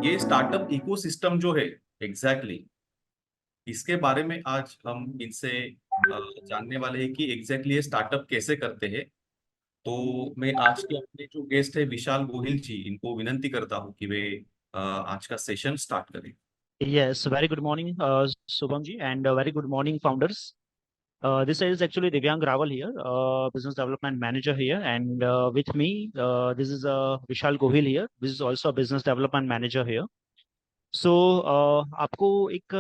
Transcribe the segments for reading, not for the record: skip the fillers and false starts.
ये startup ecosystem जो है, एग्जैक्टली इसके बारे में आज हम इनसे जानने वाले हैं कि एग्जैक्टली ये स्टार्टअप कैसे करते हैं। तो मैं आज के अपने जो गेस्ट है विशाल गोहिल जी, इनको विनंती करता हूँ कि वे आज का सेशन स्टार्ट करें। Yes, very good morning, Shubham ji, and very good morning, founders. This is actually Divyang Raval here, Business Development Manager here, and with me, this is Vishal Gohil here. This is also a Business Development Manager here. So, आपको एक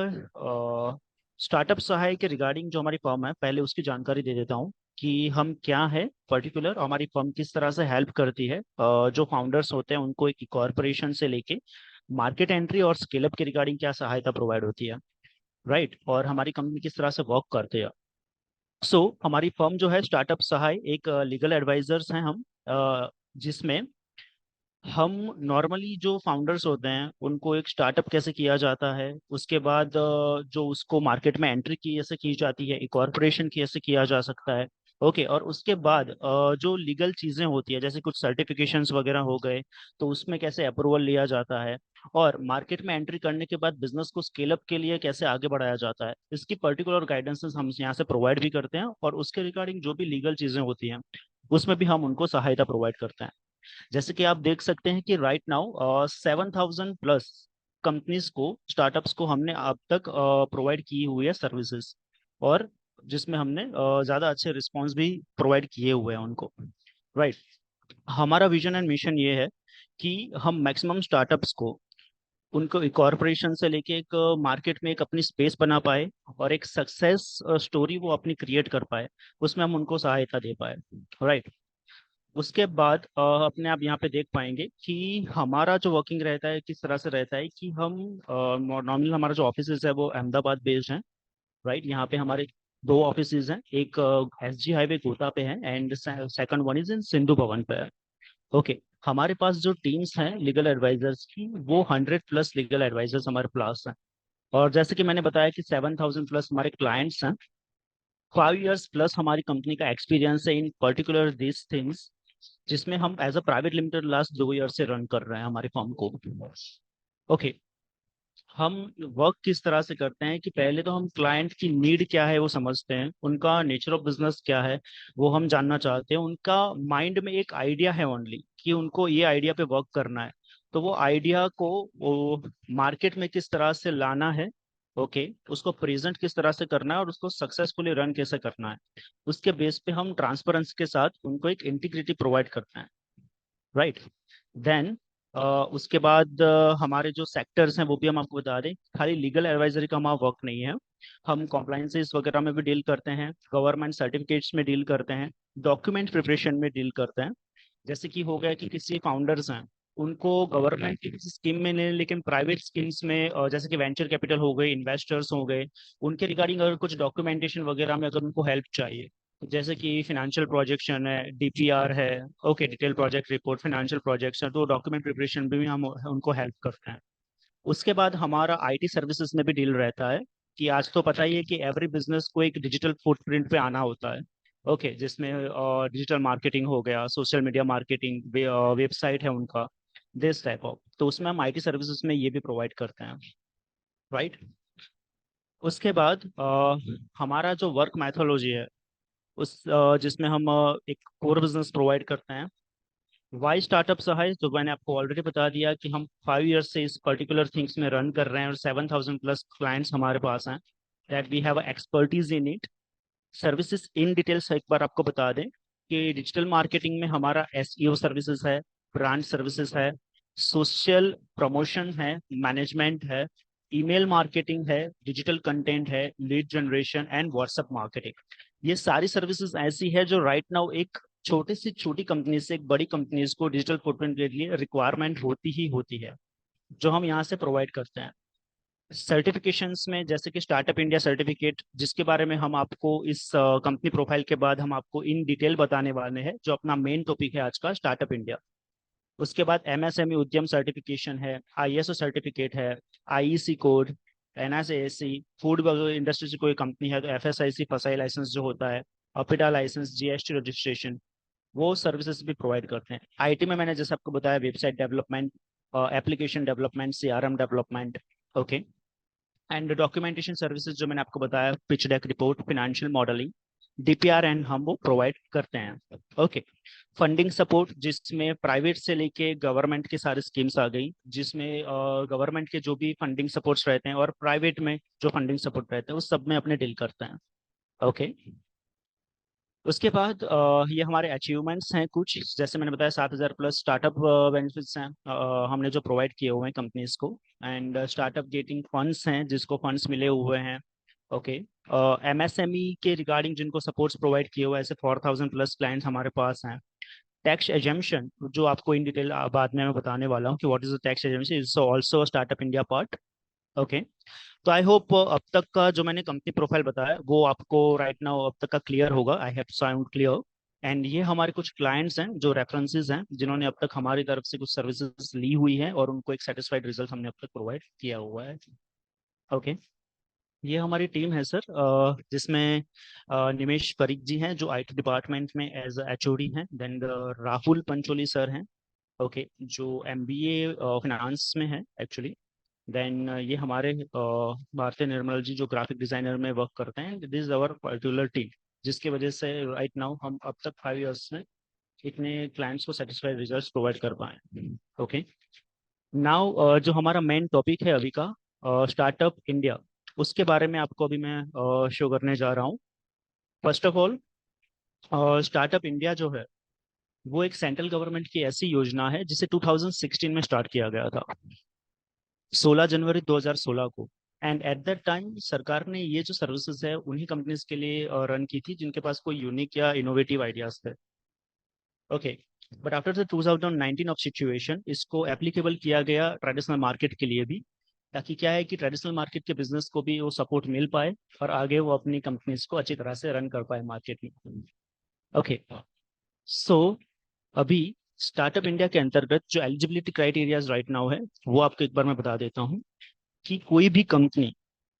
startup सहाय के regarding जो हमारी firm है, पहले उसकी जानकारी दे देता हूँ कि हम क्या है पर्टिकुलर, हमारी फर्म किस तरह से हेल्प करती है जो फाउंडर्स होते हैं उनको एक कॉरपोरेशन से लेके मार्केट एंट्री और स्केल अप के रिगार्डिंग क्या सहायता प्रोवाइड होती है, राइट। और हमारी कंपनी किस तरह से वर्क करते हैं। हमारी फर्म जो है स्टार्टअप सहाय एक लीगल एडवाइजर्स हैं हम, जिसमें हम नॉर्मली जो फाउंडर्स होते हैं उनको एक स्टार्टअप कैसे किया जाता है, उसके बाद जो उसको मार्केट में एंट्री कैसे की जाती है, इकॉर्पोरेशन कैसे किया जा सकता है। ओके, और उसके बाद जो लीगल चीज़ें होती है जैसे कुछ सर्टिफिकेशंस वगैरह हो गए, तो उसमें कैसे अप्रूवल लिया जाता है, और मार्केट में एंट्री करने के बाद बिजनेस को स्केल अप के लिए कैसे आगे बढ़ाया जाता है, इसकी पर्टिकुलर गाइडेंसेस हम यहाँ से प्रोवाइड भी करते हैं। और उसके रिगार्डिंग जो भी लीगल चीज़ें होती हैं उसमें भी हम उनको सहायता प्रोवाइड करते हैं। जैसे कि आप देख सकते हैं कि राइट नाउ 7,000 प्लस कंपनीज को, स्टार्टअप्स को हमने अब तक प्रोवाइड की हुई है सर्विसेज, और जिसमें हमने ज़्यादा अच्छे रिस्पॉन्स भी प्रोवाइड किए हुए हैं उनको, राइट। हमारा विजन एंड मिशन ये है कि हम मैक्सिमम स्टार्टअप्स को, उनको एक कॉरपोरेशन से लेके एक मार्केट में एक अपनी स्पेस बना पाए और एक सक्सेस स्टोरी वो अपनी क्रिएट कर पाए, उसमें हम उनको सहायता दे पाए, राइट। उसके बाद अपने आप यहाँ पे देख पाएंगे कि हमारा जो वर्किंग रहता है किस तरह से रहता है कि हम नॉर्मली हमारा जो ऑफिस है वो अहमदाबाद बेस्ड है, राइट। यहाँ पे हमारे दो ऑफिस हैं, एक एसजी हाईवे कोटा पे है and second one is in Sindhu Bhavan पे है। ओके, हमारे पास जो टीम्स हैं लीगल एडवाइजर्स की, वो 100 प्लस लीगल एडवाइजर्स हमारे पास हैं। और जैसे कि मैंने बताया कि 7,000 प्लस हमारे क्लाइंट्स हैं, 5 इयर्स प्लस हमारी कंपनी का एक्सपीरियंस है इन पर्टिकुलर दिस थिंग्स, जिसमें हम as a private limited last 2 year से रन कर रहे हैं हमारी फर्म को। ओके, हम वर्क किस तरह से करते हैं कि पहले तो हम क्लाइंट की नीड क्या है वो समझते हैं, उनका नेचर ऑफ बिजनेस क्या है वो हम जानना चाहते हैं, उनका माइंड में एक आइडिया है ओनली कि उनको ये आइडिया पे वर्क करना है, तो वो आइडिया को वो मार्केट में किस तरह से लाना है, ओके, उसको प्रेजेंट किस तरह से करना है और उसको सक्सेसफुली रन कैसे करना है। उसके बेस पे हम ट्रांसपेरेंसी के साथ उनको एक इंटीग्रिटी प्रोवाइड करते हैं, राइट। देन उसके बाद हमारे जो सेक्टर्स हैं वो भी हम आपको बता दें, खाली लीगल एडवाइजरी का हमारा वर्क नहीं है, हम कॉम्प्लाइंसेस वगैरह में भी डील करते हैं, गवर्नमेंट सर्टिफिकेट्स में डील करते हैं, डॉक्यूमेंट प्रिपरेशन में डील करते हैं। जैसे कि हो गया कि किसी फाउंडर्स हैं, उनको गवर्नमेंट की किसी स्कीम में नहीं लेकिन प्राइवेट स्कीम्स में, जैसे कि वेंचर कैपिटल हो गए, इन्वेस्टर्स हो गए, उनके रिगार्डिंग अगर कुछ डॉक्यूमेंटेशन वगैरह में अगर उनको हेल्प चाहिए, जैसे कि फाइनेंशियल प्रोजेक्शन है, डीपीआर है, okay, detail project report, financial projection, तो डॉक्यूमेंट प्रिपरेशन भी हम उनको हेल्प करते हैं। उसके बाद हमारा आईटी सर्विसेज में भी डील रहता है कि आज तो पता ही है कि एवरी बिजनेस को एक डिजिटल फुटप्रिंट पे आना होता है, ओके, जिसमें डिजिटल मार्केटिंग हो गया, सोशल मीडिया मार्केटिंग, वेबसाइट है उनका, दिस टाइप ऑफ, तो उसमें हम आईटी सर्विसेज में ये भी प्रोवाइड करते हैं, राइट। उसके बाद हमारा जो वर्क मैथोलॉजी है जिसमें हम एक कोर बिजनेस प्रोवाइड करते हैं। वाई स्टार्टअप सहाय, जो मैंने आपको ऑलरेडी बता दिया कि हम 5 इयर्स से इस पर्टिकुलर थिंग्स में रन कर रहे हैं और 7,000 प्लस क्लाइंट्स हमारे पास हैं, that we have expertise in it. Services in details एक बार आपको बता दें कि डिजिटल मार्केटिंग में हमारा एसईओ सर्विसेज है, ब्रांड सर्विसेज है, सोशल प्रमोशन है, मैनेजमेंट है, ईमेल मार्केटिंग है, डिजिटल कंटेंट है, lead generation and WhatsApp marketing. ये सारी सर्विसेज ऐसी है जो राइट नाउ एक छोटी से छोटी कंपनी से एक बड़ी कंपनीज को डिजिटल फुटप्रिंट के लिए रिक्वायरमेंट होती ही होती है, जो हम यहाँ से प्रोवाइड करते हैं। सर्टिफिकेशंस में जैसे कि स्टार्टअप इंडिया सर्टिफिकेट, जिसके बारे में हम आपको इस कंपनी प्रोफाइल के बाद हम आपको इन डिटेल बताने वाले हैं, जो अपना मेन टॉपिक है आज का, स्टार्टअप इंडिया। उसके बाद एमएसएमई उद्यम सर्टिफिकेशन है, आईएसओ सर्टिफिकेट है, आईईसी कोड, एनएसएएससी, फूड इंडस्ट्री से कोई कंपनी है तो एफएसआईसी फसाई लाइसेंस जो होता है, अपिडा लाइसेंस, जीएसटी रजिस्ट्रेशन, वो सर्विसेज भी प्रोवाइड करते हैं। आईटी में मैंने जैसे आपको बताया website development, application development, CRM development, okay. And documentation services जो मैंने आपको बताया, pitch deck report, financial modelling, DPR and हम वो प्रोवाइड करते हैं, ओके। फंडिंग सपोर्ट, जिसमें प्राइवेट से लेके गवर्नमेंट की सारी स्कीम्स आ गई, जिसमें गवर्नमेंट के जो भी फंडिंग सपोर्ट्स रहते हैं और प्राइवेट में जो फंडिंग सपोर्ट रहते हैं उस सब में अपने डील करते हैं, ओके। उसके बाद ये हमारे अचीवमेंट्स हैं कुछ, जैसे मैंने बताया 7,000 प्लस स्टार्टअप बेनिफिट्स हैं हमने जो प्रोवाइड किए हुए हैं कंपनीज को। एंड स्टार्टअप गेटिंग फंड्स हैं, जिसको फंड्स मिले हुए हैं, ओके। MSME के रिगार्डिंग जिनको सपोर्ट्स प्रोवाइड किए हुए हैं, ऐसे 4,000 प्लस क्लाइंट्स हमारे पास हैं। टैक्स एजम्पशन, जो आपको इन डिटेल बाद में मैं बताने वाला हूँ कि what is the tax assumption, is also startup India part, okay. तो आई होप अब तक का जो मैंने कंपनी प्रोफाइल बताया वो आपको राइट नाउ अब तक का क्लियर होगा, I have sound clear. And ये हमारे कुछ क्लाइंट्स हैं जो रेफरेंसेस हैं, जिन्होंने अब तक हमारी तरफ से कुछ सर्विसेज ली हुई हैं और उनको एक सेटिस्फाइड रिजल्ट हमने अब तक प्रोवाइड किया हुआ है, ओके। ये हमारी टीम है सर, जिसमें निमेश परीख जी हैं जो IT डिपार्टमेंट में एज HOD हैं। देन राहुल पंचोली सर हैं, ओके, जो MBA फाइनेंस में है एक्चुअली। देन ये हमारे भारतीय निर्मल जी जो ग्राफिक डिजाइनर में वर्क करते हैं। This is our particular team, जिसकी वजह से राइट नाउ हम अब तक 5 इयर्स में इतने क्लाइंट्स को सेटिस्फाइड रिजल्ट्स प्रोवाइड कर पाए, ओके। नाउ जो हमारा मेन टॉपिक है अभी का, स्टार्टअप इंडिया, उसके बारे में आपको अभी मैं शो करने जा रहा हूँ। First of all, startup India जो है वो एक सेंट्रल गवर्नमेंट की ऐसी योजना है जिसे 2016 में स्टार्ट किया गया था, 16 जनवरी 2016 को। एंड एट दैट टाइम सरकार ने ये जो सर्विसेज है उन्हीं कंपनीज के लिए रन की थी जिनके पास कोई यूनिक या इनोवेटिव आइडियाज थे, okay. But after the 2019 of situation इसको एप्लीकेबल किया गया ट्रेडिशनल मार्केट के लिए भी, ताकि क्या है कि ट्रेडिशनल मार्केट के बिजनेस को भी वो सपोर्ट मिल पाए और आगे वो अपनी कंपनीज को अच्छी तरह से रन कर पाए मार्केट में, ओके। सो अभी स्टार्टअप इंडिया के अंतर्गत जो एलिजिबिलिटी क्राइटेरियाज राइट नाउ है वो आपको एक बार मैं बता देता हूँ कि कोई भी कंपनी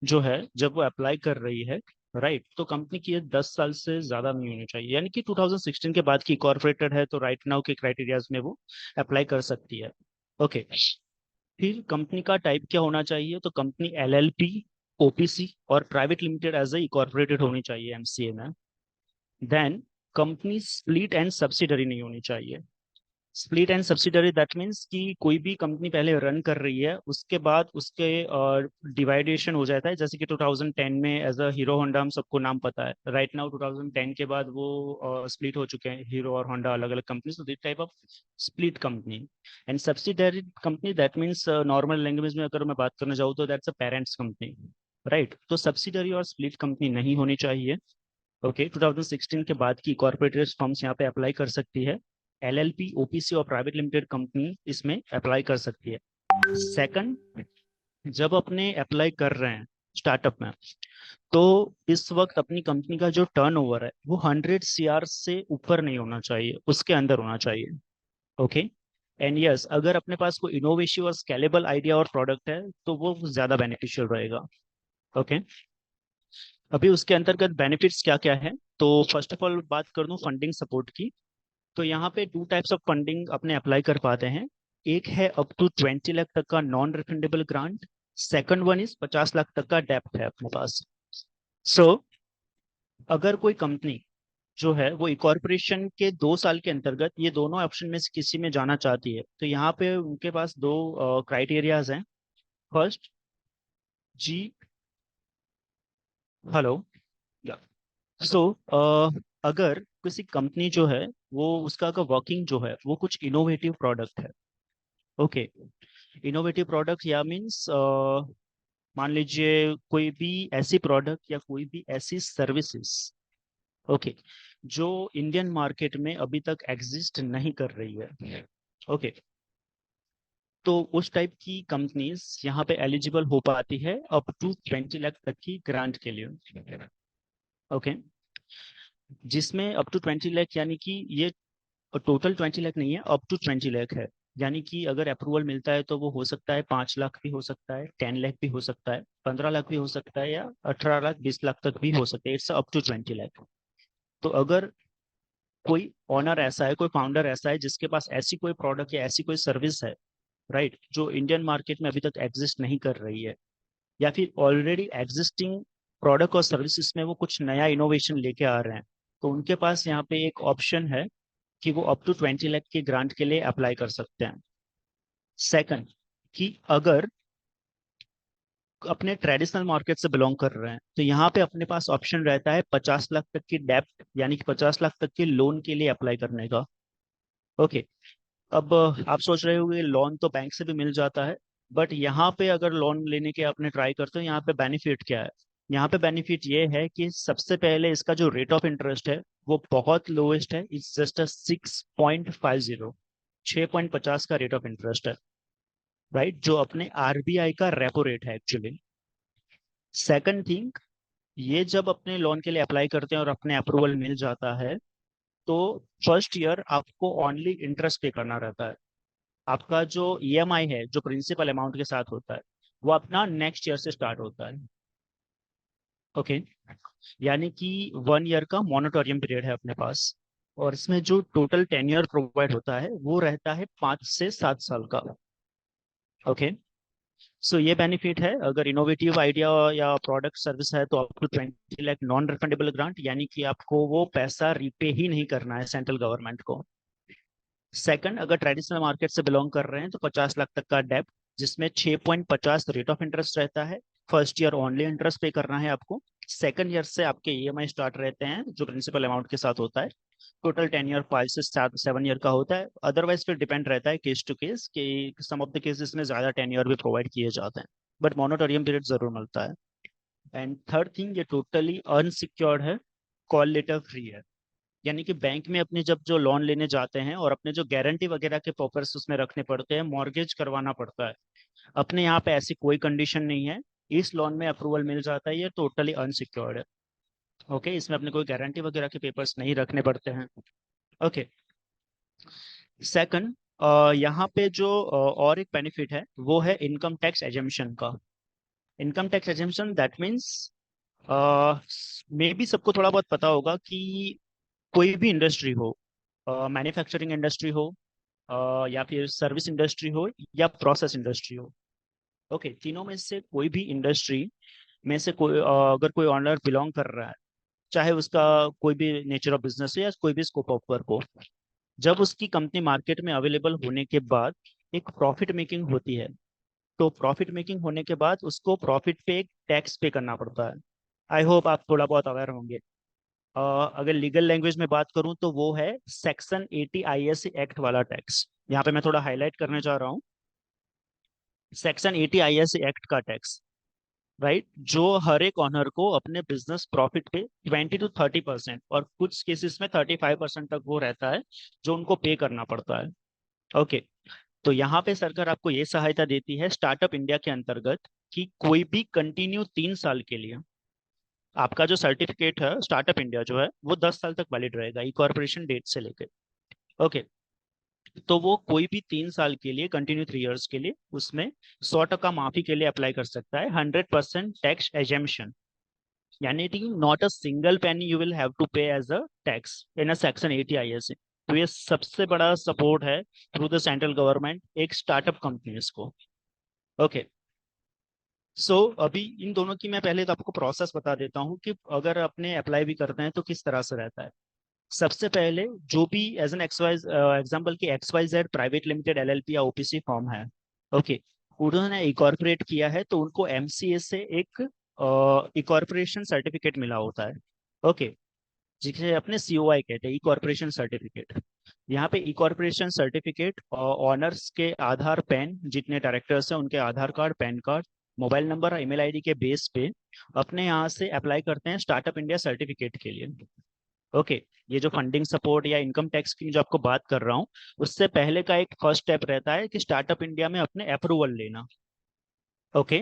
जो है जब वो अप्लाई कर रही है, राइट, तो कंपनी की एज 10 साल से ज्यादा नहीं होनी चाहिए, यानी कि 2016 के बाद की कॉर्पोरेटेड है तो राइट नाउ के क्राइटेरियाज में वो अप्लाई कर सकती है, ओके। फिर कंपनी का टाइप क्या होना चाहिए, तो कंपनी LLP, OPC और private limited as a corporated होनी चाहिए MCA में। Then company split and subsidiary नहीं होनी चाहिए। Split and subsidiary that means कि कोई भी कंपनी पहले रन कर रही है उसके बाद उसके डिवाइडेशन हो जाता है, जैसे कि 2010 में एज अ हीरो होंडा, हम सबको नाम पता है, राइट नाउ 2010 के बाद वो स्प्लिट हो चुके हैं, हीरो और होंडा अलग अलग company, so this type of split company. And subsidiary company that means normal language में अगर मैं बात करना चाहूँ तो that's a parents company, right. तो सब्सिडरी और स्प्लिट कंपनी नहीं होनी चाहिए, ओके। 2016 के बाद की कॉर्पोरेट फर्म्स यहाँ पे अप्लाई कर सकती है, LLP, OPC और प्राइवेट लिमिटेड कंपनी इसमें अप्लाई कर सकती है। सेकंड, जब अपने अप्लाई कर रहे हैं स्टार्टअप में, तो इस वक्त अपनी कंपनी का जो टर्नओवर है वो 100 CR से ऊपर नहीं होना चाहिए, उसके अंदर होना चाहिए, ओके। एंड यस, अगर अपने पास कोई इनोवेटिव और स्केलेबल आइडिया और प्रोडक्ट है तो वो ज्यादा बेनिफिशियल रहेगा, ओके। अभी उसके अंतर्गत बेनिफिट्स क्या क्या है, तो फर्स्ट ऑफ ऑल बात कर दूं फंडिंग सपोर्ट की, तो यहाँ पे 2 टाइप्स ऑफ फंडिंग अपने अप्लाई कर पाते हैं। एक है अप टू 20 लाख तक का non refundable grant, second one is 50 lakh तक का डेप्ट है अपने पास। सो अगर कोई कंपनी जो है वो इकॉर्पोरेशन के 2 साल के अंतर्गत ये दोनों ऑप्शन में से किसी में जाना चाहती है, तो यहाँ पे उनके पास दो क्राइटेरियाज हैं। फर्स्ट, जी, हेलो, सो अगर किसी कंपनी जो है वो उसका का वर्किंग जो है वो कुछ इनोवेटिव प्रोडक्ट है, ओके। इनोवेटिव प्रोडक्ट या मीन्स मान लीजिए कोई भी ऐसी प्रोडक्ट या कोई भी ऐसी सर्विसेज, ओके, जो इंडियन मार्केट में अभी तक एग्जिस्ट नहीं कर रही है, ओके। तो उस टाइप की कंपनीज यहाँ पे एलिजिबल हो पाती है अप टू 20 लाख तक की ग्रांट के लिए, ओके। जिसमें अप टू 20 लाख यानी कि ये टोटल 20 लाख नहीं है, अप टू 20 लाख है। यानी कि अगर अप्रूवल मिलता है तो वो हो सकता है 5 लाख भी हो सकता है, 10 लाख भी हो सकता है, 15 लाख भी हो सकता है, या 18 लाख 20 लाख तक भी हो सकता है, इट्स अप टू 20 लाख। तो अगर कोई ऑनर ऐसा है, कोई फाउंडर ऐसा है जिसके पास ऐसी कोई प्रोडक्ट या ऐसी कोई सर्विस है, राइट, जो इंडियन मार्केट में अभी तक एग्जिस्ट नहीं कर रही है, या फिर ऑलरेडी एग्जिस्टिंग प्रोडक्ट और सर्विसेज में वो कुछ नया इनोवेशन लेके आ रहे हैं, तो उनके पास यहाँ पे एक ऑप्शन है कि वो अप टू 20 लाख की ग्रांट के लिए अप्लाई कर सकते हैं। सेकंड, कि अगर अपने ट्रेडिशनल मार्केट से बिलोंग कर रहे हैं तो यहाँ पे अपने पास ऑप्शन रहता है 50 लाख तक की डेप्ट, यानी कि 50 लाख तक के लोन के लिए अप्लाई करने का। ओके, अब आप सोच रहे होंगे लोन तो बैंक से भी मिल जाता है, बट यहाँ पे अगर लोन लेने के आपने ट्राई करते हो, यहाँ पे बेनिफिट क्या है? यहाँ पे बेनिफिट ये है कि सबसे पहले इसका जो रेट ऑफ इंटरेस्ट है वो बहुत लोएस्ट है, इट्स जस्ट अ 6.50, 6.50 का रेट ऑफ इंटरेस्ट है, राइट, जो अपने आरबीआई का रेपो रेट है एक्चुअली। सेकंड थिंग, ये जब अपने लोन के लिए अप्लाई करते हैं और अपने अप्रूवल मिल जाता है, तो फर्स्ट ईयर आपको ओनली इंटरेस्ट पे करना रहता है। आपका जो ईएमआई है, जो प्रिंसिपल अमाउंट के साथ होता है, वो अपना नेक्स्ट ईयर से स्टार्ट होता है। ओके, यानी कि 1 ईयर का मॉनिटोरियम पीरियड है अपने पास, और इसमें जो टोटल टेन्योर प्रोवाइड होता है वो रहता है 5 से 7 साल का। ओके, सो ये बेनिफिट है। अगर इनोवेटिव आइडिया या प्रोडक्ट सर्विस है तो आपको 20 लाख नॉन रिफंडेबल ग्रांट, यानी कि आपको वो पैसा रीपे ही नहीं करना है सेंट्रल गवर्नमेंट को। सेकंड, अगर ट्रेडिशनल मार्केट से बिलोंग कर रहे हैं तो 50 लाख तक का डेप्ट, जिसमें 6.50 रेट ऑफ इंटरेस्ट रहता है। फर्स्ट ईयर ओनली इंटरेस्ट पे करना है आपको। सेकंड ईयर से आपके ईएमआई स्टार्ट रहते हैं, जो प्रिंसिपल अमाउंट के साथ होता है। टोटल 10 ईयर 5 से 7 ईयर का होता है। अदरवाइज फिर डिपेंड रहता है केस टू केस, कि सम ऑफ द केसेस में ज्यादा 10 ईयर भी प्रोवाइड किए जाते हैं, बट मॉनिटोरियम पीरियड जरूर मिलता है। एंड थर्ड थिंग, ये टोटली अनसिक्योर्ड है, कॉल लेटर फ्री है, यानी कि बैंक में अपने जब जो लोन लेने जाते हैं और अपने जो गारंटी वगैरह के पेपर्स उसमें रखने पड़ते हैं, मॉर्गेज करवाना पड़ता है, अपने यहाँ पे ऐसी कोई कंडीशन नहीं है। इस लोन में अप्रूवल मिल जाता है, ये टोटली अनसिक्योर्ड है। ओके, इसमें अपने कोई गारंटी वगैरह के पेपर्स नहीं रखने पड़ते हैं। ओके, सेकंड, यहाँ पे जो और एक बेनिफिट है वो है इनकम टैक्स एजम्पशन का। Income tax assumption that means, may be सबको थोड़ा बहुत पता होगा कि कोई भी इंडस्ट्री हो, मैन्युफैक्चरिंग इंडस्ट्री हो, या फिर सर्विस इंडस्ट्री हो, या प्रोसेस इंडस्ट्री हो, ओके, तीनों में से कोई भी इंडस्ट्री में से कोई अगर कोई ऑनर बिलोंग कर रहा है, चाहे उसका कोई भी नेचर ऑफ बिजनेस हो या कोई भी स्कोप ऑफ वर्क हो, जब उसकी कंपनी मार्केट में अवेलेबल होने के बाद एक प्रॉफिट मेकिंग होती है, तो प्रॉफिट मेकिंग होने के बाद उसको प्रॉफिट पे एक टैक्स पे करना पड़ता है। आई होप आप थोड़ा बहुत अवेयर होंगे। अगर लीगल लैंग्वेज में बात करूं तो वो है सेक्शन 80 आईएससी एक्ट वाला टैक्स। यहाँ पे मैं थोड़ा हाईलाइट करने जा रहा हूँ, सेक्शन 80 आईएससी एक्ट का टैक्स, राइट, जो हर एक ऑनर को अपने बिजनेस प्रॉफिट पे 20 to 30% और कुछ केसेस में 35% तक वो रहता है, जो उनको पे करना पड़ता है। ओके, तो यहाँ पे सरकार आपको ये सहायता देती है स्टार्टअप इंडिया के अंतर्गत, कि कोई भी कंटिन्यू 3 साल के लिए आपका जो सर्टिफिकेट है, स्टार्टअप इंडिया जो है वो 10 साल तक वैलिड रहेगा, ई कॉर्पोरेशन डेट से लेकर। ओके, तो वो कोई भी 3 साल के लिए, कंटिन्यू 3 इयर्स के लिए, उसमें 100% माफी के लिए अप्लाई कर सकता है, 100% टैक्स एजेम्पशन, यानी कि not a single penny you will have to pay as a tax in a section 80 I S A. तो ये सबसे बड़ा सपोर्ट है थ्रू द सेंट्रल गवर्नमेंट एक स्टार्टअप कंपनीज को। ओके, अभी इन दोनों की मैं पहले तो आपको प्रोसेस बता देता हूँ कि अगर अपने अप्लाई भी करते हैं तो किस तरह से रहता है। सबसे पहले, जो भी एज एन एक्सवाइज एग्जाम्पल की XYZ प्राइवेट लिमिटेड LLP या ओपीसी फॉर्म है, ओके, उन्होंने इकॉर्पोरेट किया है तो उनको एमसीए से एक इकॉर्पोरेशन सर्टिफिकेट मिला होता है। ओके, जिसे अपने COI कहते हैं, ई कॉर्पोरेशन सर्टिफिकेट। यहाँ पे ई कॉर्पोरेशन सर्टिफिकेट ऑनर्स के आधार, पैन, जितने डायरेक्टर्स हैं उनके Aadhaar card, PAN card, mobile number और ईमेल आईडी के बेस पे अपने यहाँ से अप्लाई करते हैं स्टार्टअप इंडिया सर्टिफिकेट के लिए। ओके, ये जो फंडिंग सपोर्ट या इनकम टैक्स की जो आपको बात कर रहा हूँ, उससे पहले का एक फर्स्ट स्टेप रहता है कि स्टार्टअप इंडिया में अपने अप्रूवल लेना। ओके,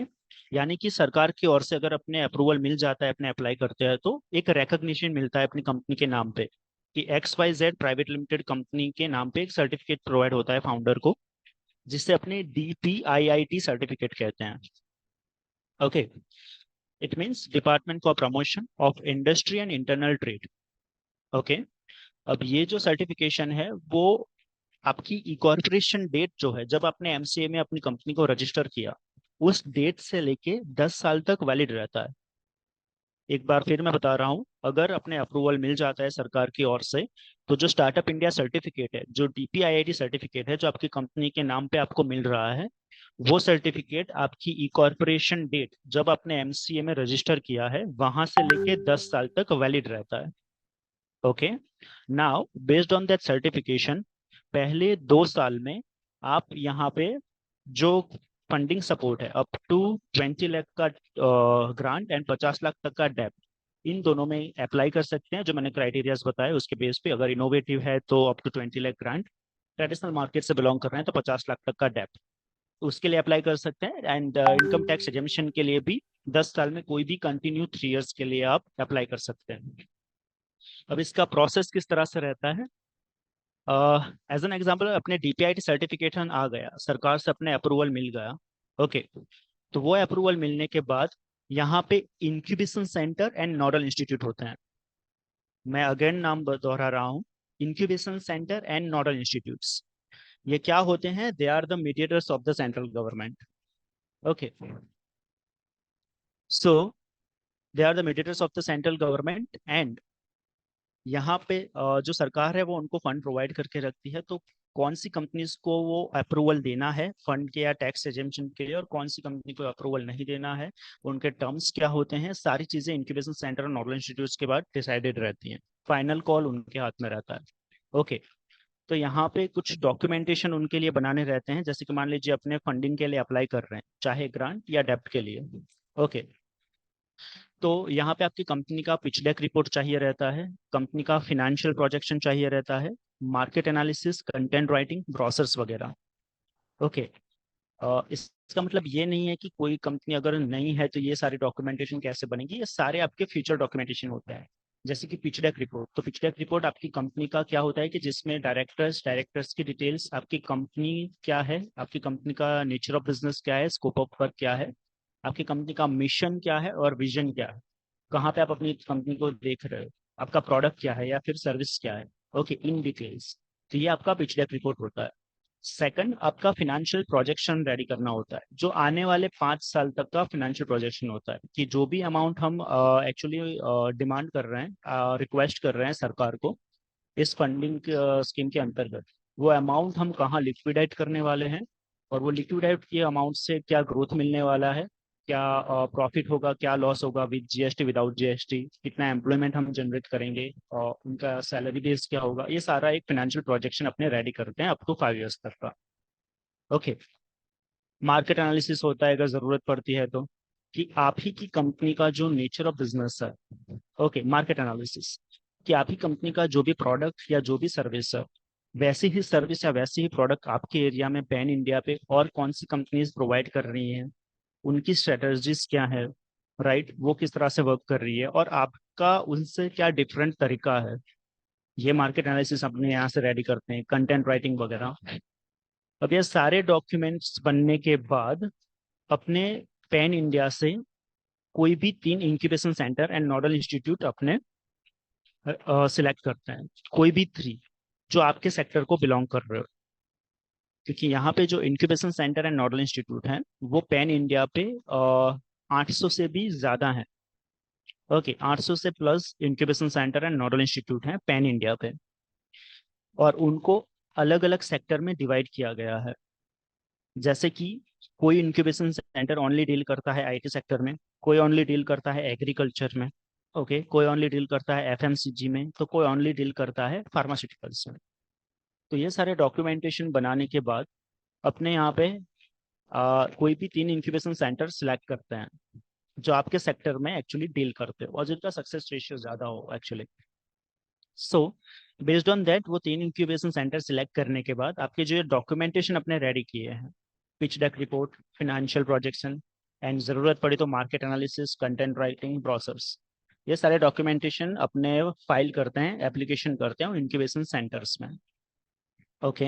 यानी कि सरकार की ओर से अगर अपने अप्रूवल मिल जाता है, अपने अप्लाई करते हैं, तो एक रिकग्निशन मिलता है अपनी कंपनी के नाम पे, कि XYZ प्राइवेट लिमिटेड कंपनी के नाम पे एक सर्टिफिकेट प्रोवाइड होता है फाउंडर को, जिसे अपने DPIIT सर्टिफिकेट कहते हैं। Okay, it means department for promotion of industry and internal trade. Okay, अब ये जो सर्टिफिकेशन है वो आपकी इकॉर्पोरेशन डेट जो है, जब आपने एमसीए में अपनी कंपनी को रजिस्टर किया, उस डेट से लेके 10 साल तक वैलिड रहता है। एक बार फिर मैं बता रहा हूँ, अगर अपने अप्रूवल मिल जाता है सरकार की ओर से, तो जो स्टार्टअप इंडिया सर्टिफिकेट है, जो डीपीआईआईटी सर्टिफिकेट है, जो आपकी कंपनी के नाम पे आपको मिल रहा है, वो सर्टिफिकेट आपकी ई कॉर्पोरेशन डेट जब आपने एमसीए में रजिस्टर किया है वहां से लेके 10 साल तक वैलिड रहता है। Okay. Now based on that certification, पहले 2 साल में आप यहाँ पे जो फंडिंग सपोर्ट है अप टू 20 लाख का ग्रांट एंड 50 लाख तक का डेप्ट, इन दोनों में अप्लाई कर सकते हैं। जो मैंने क्राइटेरियाज बताए उसके बेस पे, अगर इनोवेटिव है तो up to 20 lakh grant, traditional market से बिलोंग कर रहे हैं तो 50 लाख तक का डेप्ट, उसके लिए अप्लाई कर सकते हैं। एंड इनकम टैक्स एग्जेम्पशन के लिए भी 10 साल में कोई भी कंटिन्यू 3 इयर्स के लिए आप अप्लाई कर सकते हैं। अब इसका प्रोसेस किस तरह से रहता है? एज एन एग्जांपल, अपने डीपीआईटी सर्टिफिकेशन आ गया, सरकार से अपने अप्रूवल मिल गया। ओके। तो वो अप्रूवल मिलने के बाद यहाँ पे incubation centre and nodal institute होते हैं। मैं अगेन नाम दोहरा रहा हूँ, incubation centre and nodal institutes. ये क्या होते हैं? They are the mediators of the central government. Okay. So they are the mediators of the central government, and यहाँ पे जो सरकार है वो उनको फंड प्रोवाइड करके रखती है। तो कौन सी कंपनीज को वो अप्रूवल देना है फंड के या टैक्स एजेम्पशन के लिए, और कौन सी कंपनी को अप्रूवल नहीं देना है, उनके टर्म्स क्या होते हैं, सारी चीजें इंक्यूबेशन सेंटर और नोडल इंस्टीट्यूट्स के बाद डिसाइडेड रहती हैं। फाइनल कॉल उनके हाथ में रहता है। ओके। तो यहाँ पे कुछ डॉक्यूमेंटेशन उनके लिए बनाने रहते हैं, जैसे कि मान लीजिए अपने फंडिंग के लिए अप्लाई कर रहे हैं, चाहे ग्रांट या डेप्ट के लिए। ओके। तो यहाँ पे आपकी कंपनी का पिच डेक रिपोर्ट चाहिए रहता है, कंपनी का फिनेंशियल प्रोजेक्शन चाहिए रहता है, market analysis, content writing, brochures वगैरह। ओके। इसका मतलब ये नहीं है कि कोई कंपनी अगर नहीं है तो ये सारी डॉक्यूमेंटेशन कैसे बनेगी, ये सारे आपके फ्यूचर डॉक्यूमेंटेशन होते हैं। जैसे कि पिच डेक रिपोर्ट, तो पिच डेक रिपोर्ट आपकी कंपनी का क्या होता है कि जिसमें डायरेक्टर्स की डिटेल्स, आपकी कंपनी क्या है, आपकी कंपनी का नेचर ऑफ बिजनेस क्या है, स्कोप ऑफ वर्क क्या है, आपकी कंपनी का मिशन क्या है और विजन क्या है, कहाँ पे आप अपनी कंपनी को देख रहे हो, आपका प्रोडक्ट क्या है या फिर सर्विस क्या है। Okay, in details. तो ये आपका पिच डेक रिपोर्ट होता है। सेकंड, आपका फिनेंशियल प्रोजेक्शन रेडी करना होता है, जो आने वाले 5 साल तक का फिनेंशियल प्रोजेक्शन होता है, कि जो भी अमाउंट हम एक्चुअली डिमांड कर रहे हैं, रिक्वेस्ट कर रहे हैं सरकार को इस फंडिंग स्कीम के अंतर्गत, वो अमाउंट हम कहाँ लिक्विडेट करने वाले हैं, और वो लिक्विडेट किए अमाउंट से क्या ग्रोथ मिलने वाला है, क्या प्रॉफिट होगा, क्या लॉस होगा, विद जीएसटी विदाउट जीएसटी, कितना एम्प्लॉयमेंट हम जनरेट करेंगे, और उनका सैलरी बेस क्या होगा, ये सारा एक फाइनेंशियल प्रोजेक्शन अपने रेडी करते हैं अप टू 5 इयर्स तक का। ओके। मार्केट एनालिसिस होता है अगर जरूरत पड़ती है तो, कि आप ही की कंपनी का जो नेचर ऑफ बिजनेस है। ओके, मार्केट एनालिसिस, कि आपकी कंपनी का जो भी प्रोडक्ट या जो भी सर्विस है, वैसी ही सर्विस या वैसी ही प्रोडक्ट आपके एरिया में पैन इंडिया पे और कौन सी कंपनीज प्रोवाइड कर रही हैं, उनकी स्ट्रेटजीज क्या है, राइट, वो किस तरह से वर्क कर रही है, और आपका उनसे क्या डिफरेंट तरीका है। ये मार्केट एनालिसिस अपने यहाँ से रेडी करते हैं, कंटेंट राइटिंग वगैरह। अब ये सारे डॉक्यूमेंट्स बनने के बाद अपने पैन इंडिया से कोई भी 3 incubation centre and nodal institute अपने सिलेक्ट करते हैं, कोई भी 3 जो आपके सेक्टर को बिलोंग कर रहे हो। क्योंकि यहाँ पे जो incubation centre and nodal institute हैं वो पैन इंडिया पे 800 से भी ज्यादा है। ओके, 800 से plus incubation centre and nodal institute हैं पैन इंडिया पे, और उनको अलग अलग सेक्टर में डिवाइड किया गया है। जैसे कि कोई इंक्यूबेशन सेंटर ओनली डील करता है आईटी सेक्टर में, कोई ओनली डील करता है एग्रीकल्चर में, ओके, कोई ओनली डील करता है एफएमसीजी में, तो कोई ओनली डील करता है फार्मास्यूटिकल्स में। तो ये सारे डॉक्यूमेंटेशन बनाने के बाद अपने यहाँ पे कोई भी 3 इंक्यूबेशन सेंटर सिलेक्ट करते हैं जो आपके सेक्टर में एक्चुअली डील करते हो और जिनका सक्सेस रेशियो ज्यादा हो actually. So based on that, वो 3 इंक्यूबेशन सेंटर सिलेक्ट करने के बाद आपके जो डॉक्यूमेंटेशन अपने रेडी किए हैं, pitch deck report, financial projection, and जरूरत पड़ी तो market analysis, content writing, brochures, ये सारे डॉक्यूमेंटेशन अपने फाइल करते हैं, एप्लीकेशन करते हैं इंक्यूबेशन सेंटर्स में। ओके।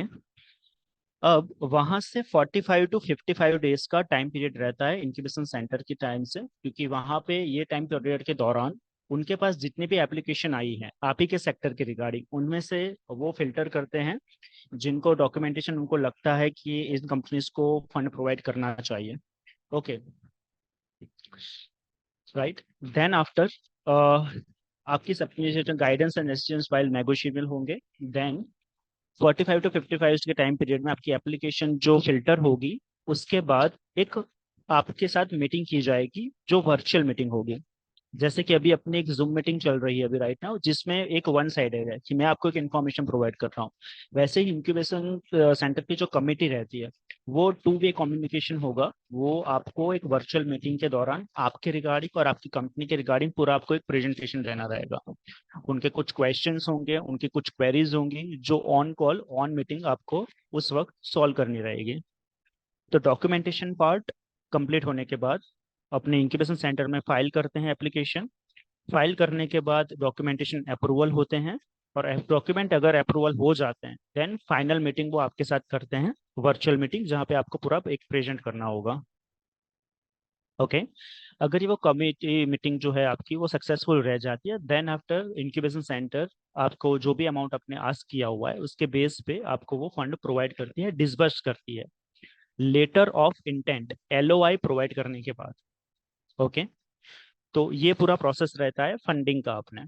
अब वहां से 45 to 55 डेज का टाइम पीरियड रहता है इंक्यूबेशन सेंटर की टाइम से, क्योंकि वहां पे ये टाइम पीरियड के दौरान उनके पास जितनी भी एप्लीकेशन आई है आप ही के सेक्टर के रिगार्डिंग, उनमें से वो फिल्टर करते हैं जिनको डॉक्यूमेंटेशन उनको लगता है कि इन कंपनीज को फंड प्रोवाइड करना चाहिए। Okay, right. देन आफ्टर आपकी submission guidance and decisions file negotiable होंगे। देन 45 to 55 के टाइम पीरियड में आपकी एप्लीकेशन जो फिल्टर होगी, उसके बाद एक आपके साथ मीटिंग की जाएगी जो वर्चुअल मीटिंग होगी। जैसे कि अभी अपनी एक जूम मीटिंग चल रही है अभी राइट नाउ, जिसमें एक वन साइडेड है कि मैं आपको एक इन्फॉर्मेशन प्रोवाइड कर रहा हूँ। वैसे ही इंक्यूबेशन सेंटर की जो कमेटी रहती है वो टू वे कम्युनिकेशन होगा। वो आपको एक वर्चुअल मीटिंग के दौरान आपके रिगार्डिंग और आपकी कंपनी के रिगार्डिंग पूरा आपको एक प्रेजेंटेशन देना रहेगा। उनके कुछ क्वेश्चंस होंगे, उनकी कुछ क्वेरीज होंगी जो ऑन कॉल ऑन मीटिंग आपको उस वक्त सॉल्व करनी रहेगी। तो डॉक्यूमेंटेशन पार्ट कंप्लीट होने के बाद अपने इंक्यूबेशन सेंटर में फाइल करते हैं एप्लीकेशन। फाइल करने के बाद डॉक्यूमेंटेशन अप्रूवल होते हैं, और डॉक्यूमेंट अगर अप्रूवल हो जाते हैं देन फाइनल मीटिंग वो आपके साथ करते हैं, वर्चुअल मीटिंग, जहाँ पे आपको पूरा एक प्रेजेंट करना होगा। ओके, अगर ये वो कमिटी मीटिंग जो है आपकी वो सक्सेसफुल रह जाती है, देन आफ्टर इंक्यूबेशन सेंटर आपको जो भी अमाउंट आपने आस्क किया हुआ है उसके बेस पे आपको वो फंड प्रोवाइड करती है, डिसबर्स करती है letter of intent LOI provide करने के बाद। ओके, तो ये पूरा प्रोसेस रहता है फंडिंग का अपने।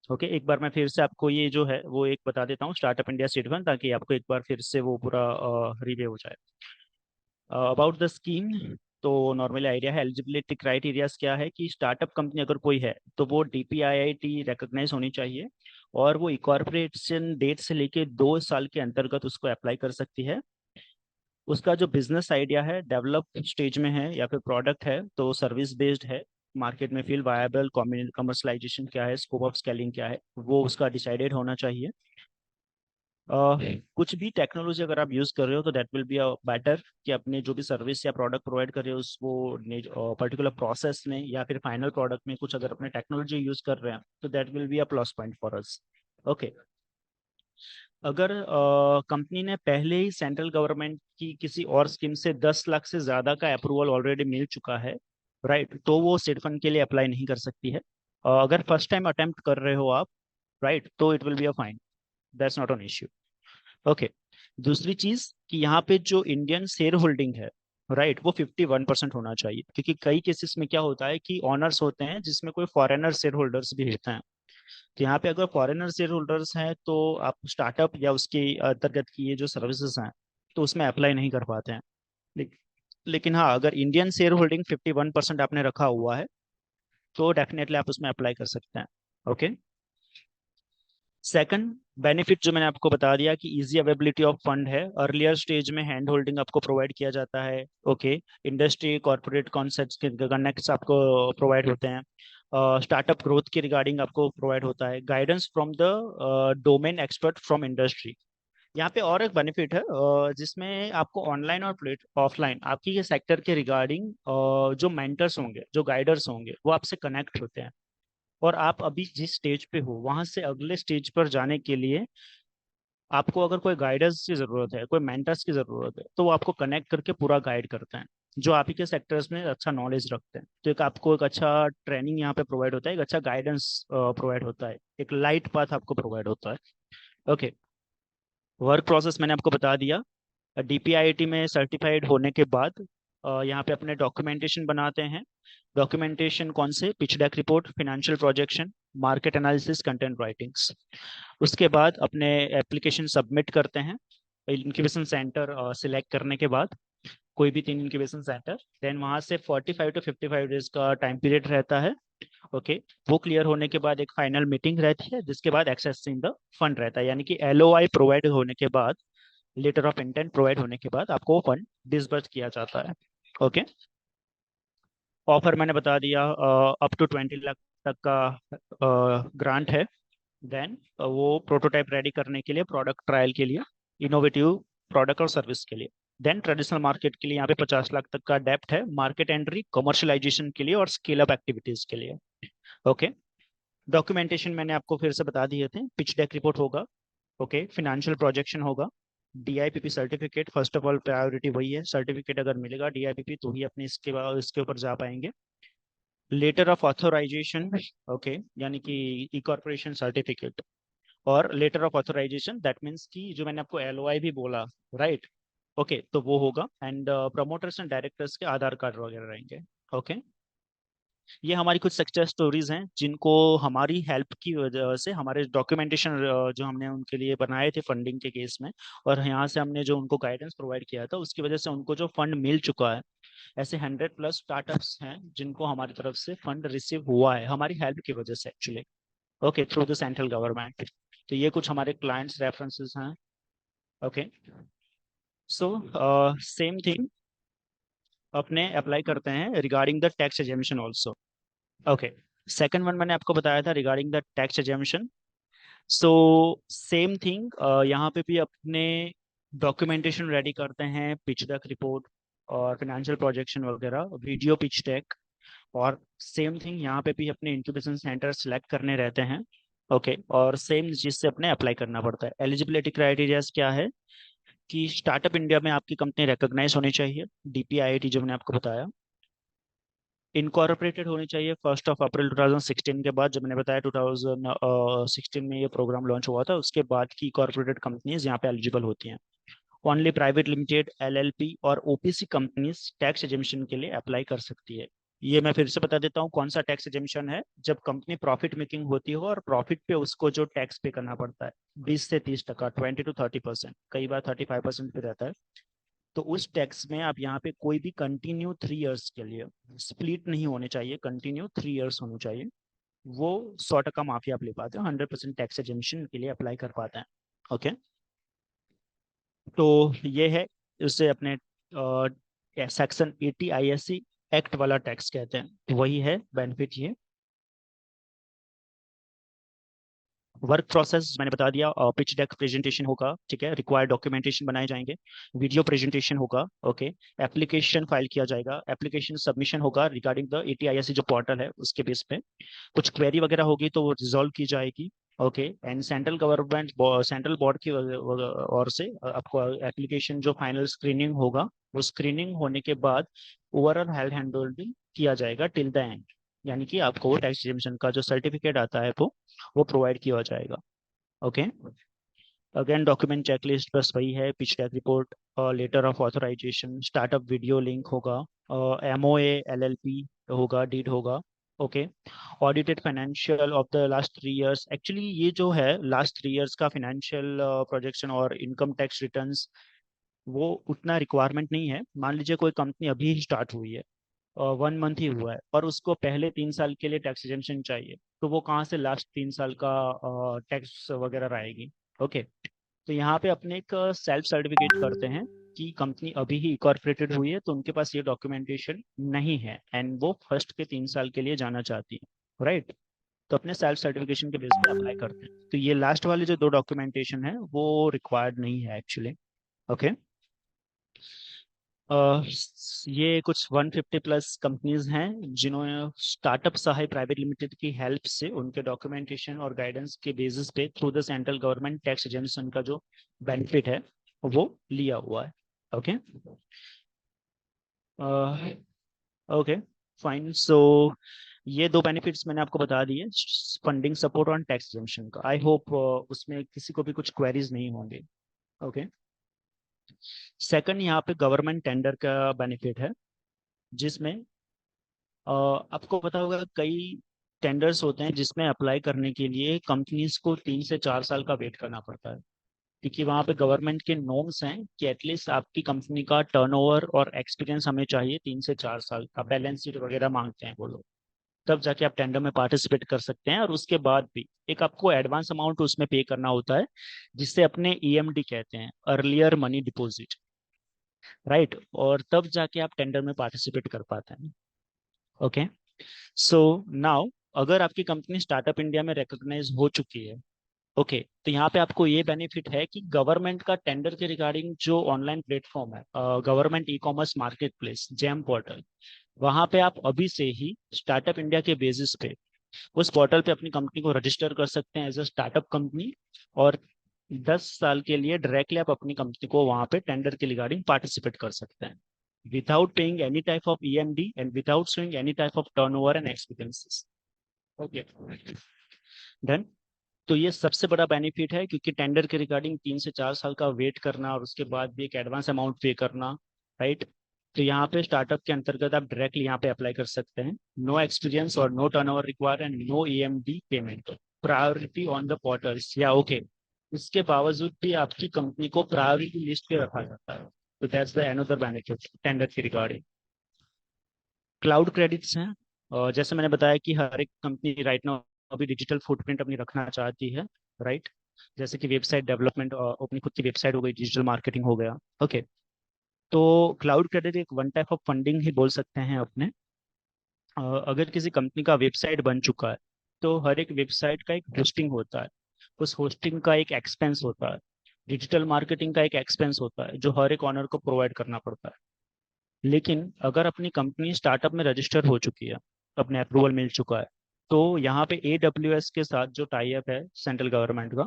ओके, एक बार मैं फिर से आपको ये जो है वो एक बता देता हूँ स्टार्टअप इंडिया स्टेट फंड, ताकि आपको एक बार फिर से वो पूरा रिव्यू हो जाए अबाउट द स्कीम। तो नॉर्मली आइडिया है, एलिजिबिलिटी क्राइटेरियाज क्या है कि स्टार्टअप कंपनी अगर कोई है तो वो DPIIT रिकॉग्नाइज होनी चाहिए, और वो इकॉर्पोरेशन डेट से लेके 2 साल के अंतर्गत उसको अप्लाई कर सकती है। उसका जो बिजनेस आइडिया है डेवलप स्टेज में है या फिर प्रोडक्ट है तो सर्विस बेस्ड है, मार्केट में फील वायबल, कमर्शलाइजेशन क्या है, स्कोप ऑफ स्केलिंग क्या है, वो उसका डिसाइडेड होना चाहिए। कुछ भी टेक्नोलॉजी अगर आप यूज कर रहे हो तो दैट विल बी बेटर कि अपने जो भी सर्विस या प्रोडक्ट प्रोवाइड कर रहे हो उस वो पर्टिकुलर प्रोसेस में या फिर फाइनल प्रोडक्ट में कुछ अगर अपने टेक्नोलॉजी यूज कर रहे हैं तो that will be a plus point for us. Okay, अगर कंपनी ने पहले ही सेंट्रल गवर्नमेंट की किसी और स्कीम से 10 लाख से ज्यादा का अप्रूवल ऑलरेडी मिल चुका है, राइट, तो वो स्टेट फंड के लिए अप्लाई नहीं कर सकती है। अगर फर्स्ट टाइम अटेम्प्ट कर रहे हो आप, राइट, तो it will be a fine, that's not an issue. Okay, दूसरी चीज कि यहाँ पे जो इंडियन शेयर होल्डिंग है, राइट, वो 51% होना चाहिए, क्योंकि कई केसेस में क्या होता है कि ऑनर्स होते हैं जिसमें कोई फॉरेनर शेयर होल्डर्स भी होते हैं। तो यहाँ पे अगर फॉरेनर शेयर होल्डर्स हैं तो आप स्टार्टअप या उसके अंतर्गत की ये जो सर्विसेज हैं तो उसमें अप्लाई नहीं कर पाते हैं। लेक- लेकिन हाँ, अगर इंडियन शेयर होल्डिंग 51% आपने रखा हुआ है तो डेफिनेटली आप उसमें अप्लाई कर सकते हैं। ओके, सेकंड बेनिफिट जो मैंने आपको बता दिया कि इजी अवेलेबिलिटी ऑफ फंड है, अर्लियर स्टेज में हैंड होल्डिंग आपको प्रोवाइड किया जाता है। ओके, इंडस्ट्री कॉर्पोरेट कॉन्सेप्ट्स के कनेक्ट्स आपको प्रोवाइड होते हैं, स्टार्टअप ग्रोथ के रिगार्डिंग आपको प्रोवाइड होता है, guidance from the domain expert from industry. यहाँ पे और एक बेनिफिट है जिसमें आपको ऑनलाइन और प्लेट ऑफलाइन आपकी ये सेक्टर के रिगार्डिंग जो मेंटर्स होंगे, जो गाइडर्स होंगे, वो आपसे कनेक्ट होते हैं, और आप अभी जिस स्टेज पे हो वहां से अगले स्टेज पर जाने के लिए आपको अगर कोई गाइडेंस की जरूरत है, कोई मेंटर्स की जरूरत है, तो वो आपको कनेक्ट करके पूरा गाइड करते हैं जो आप ही के सेक्टर्स में अच्छा नॉलेज रखते हैं। तो एक आपको एक अच्छा ट्रेनिंग यहाँ पे प्रोवाइड होता है, एक अच्छा गाइडेंस प्रोवाइड होता है, एक लाइट पाथ आपको प्रोवाइड होता है। ओके, वर्क प्रोसेस मैंने आपको बता दिया। DPIIT में सर्टिफाइड होने के बाद यहाँ पे अपने डॉक्यूमेंटेशन बनाते हैं। डॉक्यूमेंटेशन कौन से, pitch deck report, financial projection, market analysis, content writings. उसके बाद अपने एप्लीकेशन सबमिट करते हैं इंक्यूबेशन सेंटर सिलेक्ट करने के बाद, कोई भी 3 इंक्यूबेशन सेंटर। देन वहाँ से 45 to 55 डेज का टाइम पीरियड रहता है। ओके, वो क्लियर होने के बाद एक फाइनल मीटिंग रहती है जिसके बाद एक्सेसिंग द फंड रहता है, यानी कि LOI प्रोवाइड होने के बाद, लेटर ऑफ इंटेंट प्रोवाइड होने के बाद आपको वो फंड डिसबर्स किया जाता है। ओके, ऑफर मैंने बता दिया, अप टू 20 लाख तक का ग्रांट है। देन वो प्रोटोटाइप रेडी करने के लिए, प्रोडक्ट ट्रायल के लिए, इनोवेटिव प्रोडक्ट और सर्विस के लिए। देन ट्रेडिशनल मार्केट के लिए यहाँ पे 50 लाख तक का डेप्थ है, मार्केट एंट्री, कमर्शलाइजेशन के लिए और स्केल अप एक्टिविटीज के लिए। ओके, डॉक्यूमेंटेशन मैंने आपको फिर से बता दिए थे, पिच डेक रिपोर्ट होगा, ओके, फाइनेंशियल प्रोजेक्शन होगा, DIPP certificate, first of all priority वही है, सर्टिफिकेट अगर मिलेगा DIPP तो ही अपने इसके बाद इसके ऊपर जा पाएंगे। लेटर ऑफ ऑथोराइजेशन, ओके, यानी कि ई कॉर्पोरेशन सर्टिफिकेट, और letter of authorisation that means कि जो मैंने आपको एलओआई भी बोला, राइट, ओके, तो वो होगा। एंड प्रमोटर्स एंड डायरेक्टर्स के आधार कार्ड वगैरह रहेंगे। ओके, ये हमारी कुछ सक्सेस स्टोरीज हैं जिनको हमारी हेल्प की वजह से, हमारे डॉक्यूमेंटेशन जो हमने उनके लिए बनाए थे फंडिंग के केस में, और यहाँ से हमने जो उनको गाइडेंस प्रोवाइड किया था उसकी वजह से उनको जो फंड मिल चुका है। ऐसे 100+ स्टार्टअप्स हैं जिनको हमारी तरफ से फंड रिसीव हुआ है हमारी हेल्प की वजह से actually, okay, through the central government. तो ये कुछ हमारे क्लाइंट्स रेफरेंसेस हैं। ओके, सो सेम थिंग अपने अप्लाई करते हैं regarding the tax assumption also. Okay, second one मैंने आपको बताया था regarding the tax assumption. So same thing, यहाँ पे भी अपने डॉक्यूमेंटेशन रेडी करते हैं, पिच डेक रिपोर्ट और फाइनेंशियल प्रोजेक्शन वगैरह, वीडियो पिच डेक, और सेम थिंग यहाँ पे भी अपने इंक्यूबेशन सेंटर सेलेक्ट करने रहते हैं। ओके, और सेम चीज़ से अपने अप्लाई करना पड़ता है। एलिजिबिलिटी क्राइटेरियाज क्या है कि स्टार्टअप इंडिया में आपकी कंपनी रिकॉग्नाइज होनी चाहिए, डीपीआईआईटी जो मैंने आपको बताया, इनकॉर्पोरेटेड होनी चाहिए 1 अप्रैल 2016 के बाद, जो मैंने बताया 2016 में ये प्रोग्राम लॉन्च हुआ था, उसके बाद की कॉर्पोरेटेड कंपनीज यहाँ पे एलिजिबल होती हैं। ओनली प्राइवेट लिमिटेड, एलएलपी और ओपीसी कंपनीज टैक्स एजम्पशन के लिए अप्लाई कर सकती है। ये मैं फिर से बता देता हूँ कौन सा टैक्स एजम्पशन है। जब कंपनी प्रॉफिट मेकिंग होती हो और प्रॉफिट पे उसको जो टैक्स पे करना पड़ता है 20 से 30%, 20 to 30%, कई बार 35% पे रहता है। तो उस टैक्स में आप यहाँ पे कोई भी कंटिन्यू 3 इयर्स के लिए, स्प्लिट नहीं होने चाहिए, कंटिन्यू 3 इयर्स होने चाहिए, वो 100% माफी आप ले पाते हो, 100% टैक्स एजम्पशन के लिए अप्लाई कर पाते हैं। ओके, तो ये है, उससे अपने सेक्शन 80 आईएससी एक्ट वाला टैक्स कहते हैं, वही है बेनिफिट ये। वर्क प्रोसेस मैंने बता दिया, पिच डेक प्रेजेंटेशन होगा, ठीक है, रिक्वायर्ड डॉक्यूमेंटेशन बनाए जाएंगे, वीडियो प्रेजेंटेशन होगा, ओके, एप्लीकेशन फाइल किया जाएगा, एप्लीकेशन सबमिशन होगा रिगार्डिंग द एटीआईएससी जो पोर्टल है उसके बेस पे, कुछ क्वेरी वगैरह होगी तो वो रिजॉल्व की जाएगी। Okay, and central government, central board की ओर से आपको एप्लीकेशन जो फाइनल स्क्रीनिंग होगा, वो स्क्रीनिंग होने के बाद ओवरऑल हेल्थ हैंडहोल्डिंग किया जाएगा टिल द एंड, यानी कि आपको वो टैक्स एग्जेम्पशन का जो सर्टिफिकेट आता है वो प्रोवाइड किया जाएगा। ओके, अगेन डॉक्यूमेंट चेकलिस्ट बस वही है, pitch deck report, letter of authorisation, startup video link होगा, एमओए एलएलपी होगा, डीड होगा। Okay, audited financial of the last 3 years, actually ये जो है लास्ट 3 इयर्स का फाइनेंशियल प्रोजेक्शन और इनकम टैक्स रिटर्न्स, वो उतना रिक्वायरमेंट नहीं है। मान लीजिए कोई कंपनी अभी ही स्टार्ट हुई है, 1 मंथ ही हुआ है, और उसको पहले 3 साल के लिए टैक्स एग्जेम्पशन चाहिए, तो वो कहाँ से लास्ट 3 साल का टैक्स वगैरह रहेगी। ओके, तो यहाँ पे अपने एक सेल्फ सर्टिफिकेट करते हैं कि कंपनी अभी ही इकॉर्पोरेटेड हुई है, तो उनके पास ये डॉक्यूमेंटेशन नहीं है एंड वो फर्स्ट के 3 साल के लिए जाना चाहती है, राइट। तो अपने सेल्फ सर्टिफिकेशन के बेस पे अप्लाई करते हैं। तो ये लास्ट वाले जो 2 डॉक्यूमेंटेशन है वो रिक्वायर्ड नहीं है एक्चुअली। ओके, ये कुछ 150+ कंपनीज हैं जिन्होंने स्टार्टअप सहाय प्राइवेट लिमिटेड की हेल्प से उनके डॉक्यूमेंटेशन और गाइडेंस के बेसिस पे through the central government tax exemption का जो बेनिफिट है वो लिया हुआ है। Okay, okay, fine. सो ये 2 बेनिफिट्स मैंने आपको बता दिए, फंडिंग सपोर्ट और टैक्स एजेंशन का। आई होप उसमें किसी को भी कुछ क्वेरीज नहीं होंगे। ओके, सेकंड यहाँ पे गवर्नमेंट टेंडर का बेनिफिट है, जिसमें आपको पता होगा कई टेंडर्स होते हैं जिसमें अप्लाई करने के लिए कंपनीज को 3 से 4 साल का वेट करना पड़ता है, क्योंकि वहाँ पे गवर्नमेंट के नॉर्म्स हैं कि एटलीस्ट आपकी कंपनी का टर्नओवर और एक्सपीरियंस हमें चाहिए 3 से 4 साल का, बैलेंस शीट वगैरह मांगते हैं वो लोग। तब जाके आप टेंडर में पार्टिसिपेट कर सकते हैं, और उसके बाद भी एक आपको एडवांस अमाउंट उसमें पे करना होता है, जिससे अपने ईएमडी कहते हैं, अर्लियर मनी डिपॉजिट, राइट, और तब जाके आप टेंडर में पार्टिसिपेट कर पाते हैं। ओके, सो नाउ अगर आपकी कंपनी स्टार्टअप इंडिया में रिकॉग्नाइज हो चुकी है, ओके, तो यहाँ पे आपको ये बेनिफिट है कि गवर्नमेंट का टेंडर के रिगार्डिंग जो ऑनलाइन प्लेटफॉर्म है, government e commerce marketplace GeM portal, वहां पे आप अभी से ही स्टार्टअप इंडिया के बेसिस पे उस पोर्टल पे अपनी कंपनी को रजिस्टर कर सकते हैं एज अ स्टार्टअप कंपनी, और 10 साल के लिए डायरेक्टली आप अपनी कंपनी को वहां पे टेंडर के रिगार्डिंग पार्टिसिपेट कर सकते हैं। without paying any type of EMD and without showing any type of turnover and expenses. Okay, done. तो ये सबसे बड़ा बेनिफिट है, क्योंकि टेंडर के रिगार्डिंग 3 से 4 साल का वेट करना और उसके बाद भी एक एडवांस अमाउंट पे करना, राइट। तो यहाँ पे स्टार्टअप के अंतर्गत आप डायरेक्टली यहाँ पे अप्लाई कर सकते हैं। नो एक्सपीरियंस और no turnover required and no EMD payment, priority on the portals या ओके। इसके बावजूद भी आपकी कंपनी को प्रायोरिटी लिस्ट पे रखा जाता है। तो that's the another benefit tender के रिगार्डिंग। क्लाउड क्रेडिट्स हैं, और जैसे मैंने बताया कि हर एक कंपनी राइट नाउ अभी डिजिटल फुटप्रिंट अपनी रखना चाहती है, राइट। जैसे कि वेबसाइट डेवलपमेंट, अपनी खुद की वेबसाइट हो गई, डिजिटल मार्केटिंग हो गया, ओके। तो क्लाउड क्रेडिट एक वन टाइप ऑफ फंडिंग ही बोल सकते हैं अपने। अगर किसी कंपनी का वेबसाइट बन चुका है तो हर एक वेबसाइट का एक होस्टिंग होता है, उस होस्टिंग का एक एक्सपेंस होता है, डिजिटल मार्केटिंग का एक एक्सपेंस होता है जो हर एक ऑनर को प्रोवाइड करना पड़ता है। लेकिन अगर अपनी कंपनी स्टार्टअप में रजिस्टर हो चुकी है, अपने अप्रूवल मिल चुका है, तो यहाँ पे AWS के साथ जो टाई अप है सेंट्रल गवर्नमेंट का,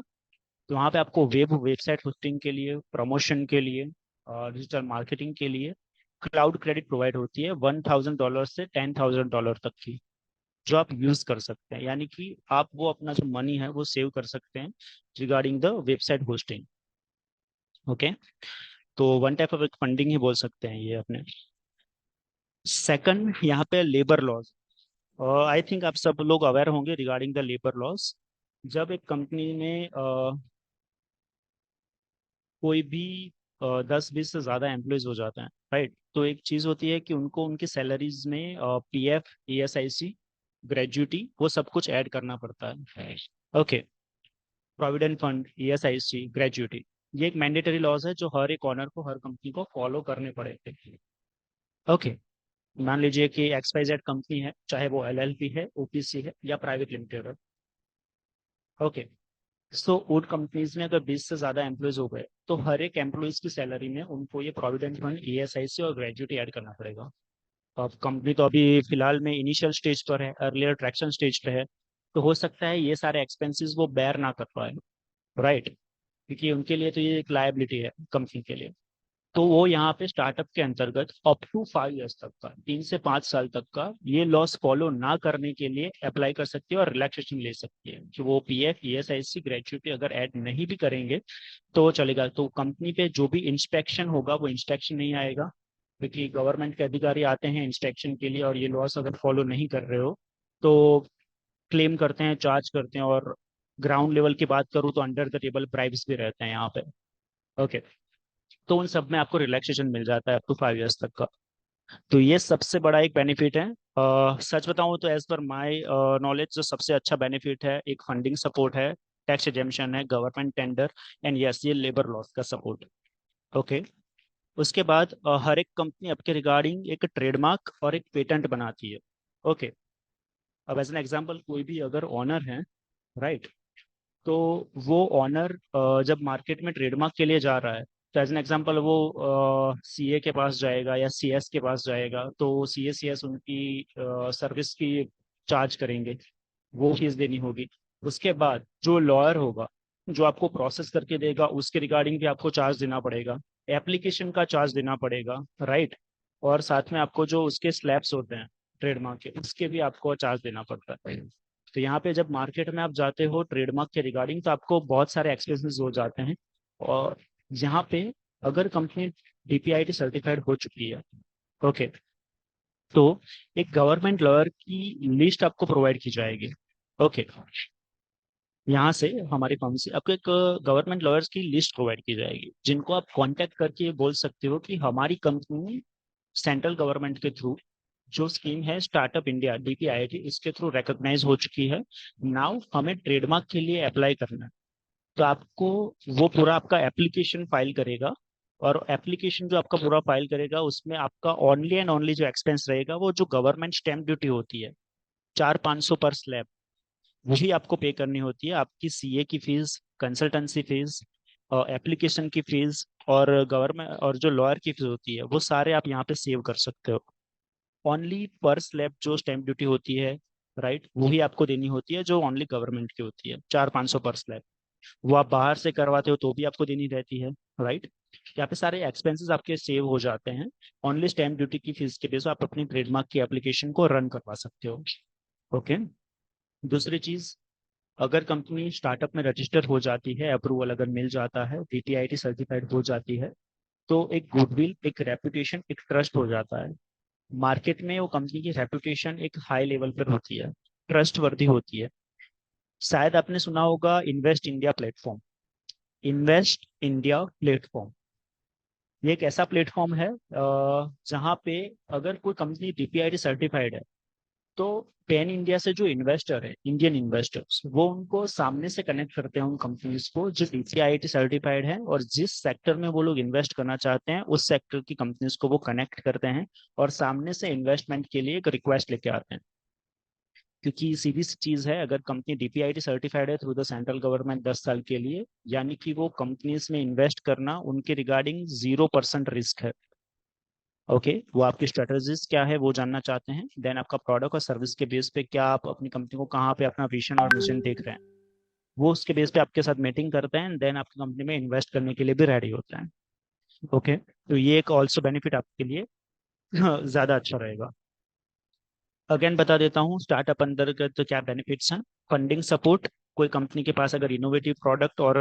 तो वहाँ पे आपको वेबसाइट होस्टिंग के लिए, प्रमोशन के लिए और डिजिटल मार्केटिंग के लिए क्लाउड क्रेडिट प्रोवाइड होती है $1,000 से $10,000 तक की, जो आप यूज कर सकते हैं। यानी कि आप वो अपना जो मनी है वो सेव कर सकते हैं regarding the website hosting, okay. तो वन टाइप ऑफ फंडिंग ही बोल सकते हैं ये अपने। सेकंड, यहाँ पे लेबर लॉज। आई थिंक आप सब लोग अवेयर होंगे रिगार्डिंग द लेबर लॉज। जब एक कंपनी में कोई भी 10-20 से ज्यादा एम्प्लॉयज हो जाते हैं, राइट, तो एक चीज होती है कि उनको उनकी सैलरीज में PF, ESIC, ग्रेजुटी, वो सब कुछ ऐड करना पड़ता है, okay. Provident fund, ESIC, gratuity, ये एक मैंडेटरी लॉज है जो हर एक ऑनर को, हर कंपनी को फॉलो करने पड़ेंगे, ओके। मान लीजिए कि XYZ कंपनी है, चाहे वो LLP है, OPC है या प्राइवेट लिमिटेड है, ओके। सो उन कंपनीज में अगर 20 से ज्यादा एम्प्लॉयज हो गए तो हर एक एम्प्लॉयज की सैलरी में उनको ये प्रोविडेंट फंड, ESIC और ग्रेजुटी ऐड करना पड़ेगा। अब कंपनी तो अभी फिलहाल में इनिशियल स्टेज पर है, अर्लियर ट्रैक्शन स्टेज पे है, तो हो सकता है ये सारे एक्सपेंसेस वो बेयर ना कर पाए, राइट, क्योंकि उनके लिए तो ये एक लायबिलिटी है कंपनी के लिए। तो वो यहाँ पे स्टार्टअप के अंतर्गत अप टू 5 इयर्स तक का, 3 से 5 साल तक का ये लॉस फॉलो ना करने के लिए अप्लाई कर सकती है और रिलैक्सेशन ले सकती है कि वो PF, ESIC, ग्रेजुटी अगर ऐड नहीं भी करेंगे तो चलेगा। तो कंपनी पे जो भी इंस्पेक्शन होगा वो इंस्पेक्शन नहीं आएगा, क्योंकि गवर्नमेंट के अधिकारी आते हैं इंस्पेक्शन के लिए, और ये लॉस अगर फॉलो नहीं कर रहे हो तो क्लेम करते हैं, चार्ज करते हैं। और ग्राउंड लेवल की बात करूँ तो अंडर द टेबल ब्राइब्स भी रहते हैं यहाँ पे, ओके। तो उन सब में आपको रिलैक्सेशन मिल जाता है अप टू 5 इयर्स तक का। तो ये सबसे बड़ा एक बेनिफिट है। सच बताऊं तो एज पर माय नॉलेज जो सबसे अच्छा बेनिफिट है, एक फंडिंग सपोर्ट है, टैक्स एग्जेम्पशन है, गवर्नमेंट टेंडर एंड यस ये लेबर लॉस का सपोर्ट, ओके। उसके बाद हर एक कंपनी आपके रिगार्डिंग एक ट्रेडमार्क और एक पेटेंट बनाती है, ओके। अब एज एन एग्जांपल कोई भी अगर ऑनर है, राइट, तो वो ऑनर जब मार्केट में ट्रेडमार्क के लिए जा रहा है, तो एज एन एग्जांपल वो CA के पास जाएगा या CS के पास जाएगा, तो CS उनकी सर्विस की चार्ज करेंगे, वो फीस देनी होगी। उसके बाद जो लॉयर होगा जो आपको प्रोसेस करके देगा उसके रिगार्डिंग भी आपको चार्ज देना पड़ेगा, एप्लीकेशन का चार्ज देना पड़ेगा, राइट। और साथ में आपको जो उसके स्लैब्स होते हैं ट्रेडमार्क के, उसके भी आपको चार्ज देना पड़ता है। तो यहाँ पे जब मार्केट में आप जाते हो ट्रेडमार्क के रिगार्डिंग तो आपको बहुत सारे एक्सपेंसेस हो जाते हैं। और यहाँ पे अगर कंपनी DPIT सर्टिफाइड हो चुकी है, ओके, तो एक गवर्नमेंट लॉयर की लिस्ट आपको प्रोवाइड की जाएगी, ओके। यहाँ से हमारी फर्म से आपको एक गवर्नमेंट लॉयर्स की लिस्ट प्रोवाइड की जाएगी, जिनको आप कांटेक्ट करके बोल सकते हो कि हमारी कंपनी सेंट्रल गवर्नमेंट के थ्रू जो स्कीम है स्टार्टअप इंडिया DPIIT, इसके थ्रू रिकॉग्नाइज हो चुकी है। नाउ हमें ट्रेडमार्क के लिए अप्लाई करना है। तो आपको वो पूरा आपका एप्लीकेशन फाइल करेगा, और एप्लीकेशन जो आपका पूरा फाइल करेगा उसमें आपका ओनली एंड ओनली जो एक्सपेंस रहेगा वो जो गवर्नमेंट स्टैंप ड्यूटी होती है 400-500 पर स्लैब, वही आपको पे करनी होती है। आपकी CA की फीस, कंसल्टेंसी फीस, एप्लीकेशन की फीस और गवर्नमेंट और जो लॉयर की फीस होती है वो सारे आप यहाँ पे सेव कर सकते हो। ओनली पर स्लैब जो स्टैंप ड्यूटी होती है, राइट, वही आपको देनी होती है जो ओनली गवर्नमेंट की होती है, 400-500 पर स्लैब। वो आप बाहर से करवाते हो तो भी आपको देनी रहती है, राइट। यहाँ पे सारे एक्सपेंसेस आपके सेव हो जाते हैं। ओनली स्टैम्प ड्यूटी की फीस के बेस पे आप अपनी ट्रेडमार्क की एप्लीकेशन को रन करवा सकते हो। ओके। दूसरी चीज, अगर कंपनी स्टार्टअप में रजिस्टर हो जाती है, अप्रूवल अगर मिल जाता है, DTIT सर्टिफाइड हो जाती है, तो एक गुडविल, एक रेपुटेशन, एक ट्रस्ट हो जाता है। मार्केट में वो कंपनी की रेपुटेशन एक हाई लेवल पर होती है, ट्रस्ट वर्दी होती है। शायद आपने सुना होगा invest India platform. Invest India platform ये एक ऐसा प्लेटफॉर्म है जहाँ पे अगर कोई कंपनी DPIT सर्टिफाइड है, तो पैन इंडिया से जो इन्वेस्टर है, इंडियन इन्वेस्टर्स, वो उनको सामने से कनेक्ट करते हैं उन कंपनीज को जो DPIT सर्टिफाइड है, और जिस सेक्टर में वो लोग इन्वेस्ट करना चाहते हैं उस सेक्टर की कंपनीज को वो कनेक्ट करते हैं, और सामने से इन्वेस्टमेंट के लिए एक रिक्वेस्ट लेके आते हैं। क्योंकि सीधी सी चीज है, अगर कंपनी DPIT सर्टिफाइड है थ्रू द सेंट्रल गवर्नमेंट 10 साल के लिए, यानी कि वो कंपनीज में इन्वेस्ट करना उनके रिगार्डिंग 0% रिस्क है। ओके, वो आपकी स्ट्रेटजीज क्या है वो जानना चाहते हैं, देन आपका प्रोडक्ट और सर्विस के बेस पे क्या आप अपनी कंपनी को कहाँ पे अपना विजन और मिशन देख रहे हैं, वो उसके बेस पे आपके साथ मीटिंग करते हैं, देन आपकी कंपनी में इन्वेस्ट करने के लिए भी रेडी होते हैं। ओके, तो ये एक ऑल्सो बेनिफिट आपके लिए ज्यादा अच्छा रहेगा। अगेन बता देता हूँ स्टार्टअप अंतर्गत तो क्या बेनिफिट्स हैं। फंडिंग सपोर्ट, कोई कंपनी के पास अगर इनोवेटिव प्रोडक्ट और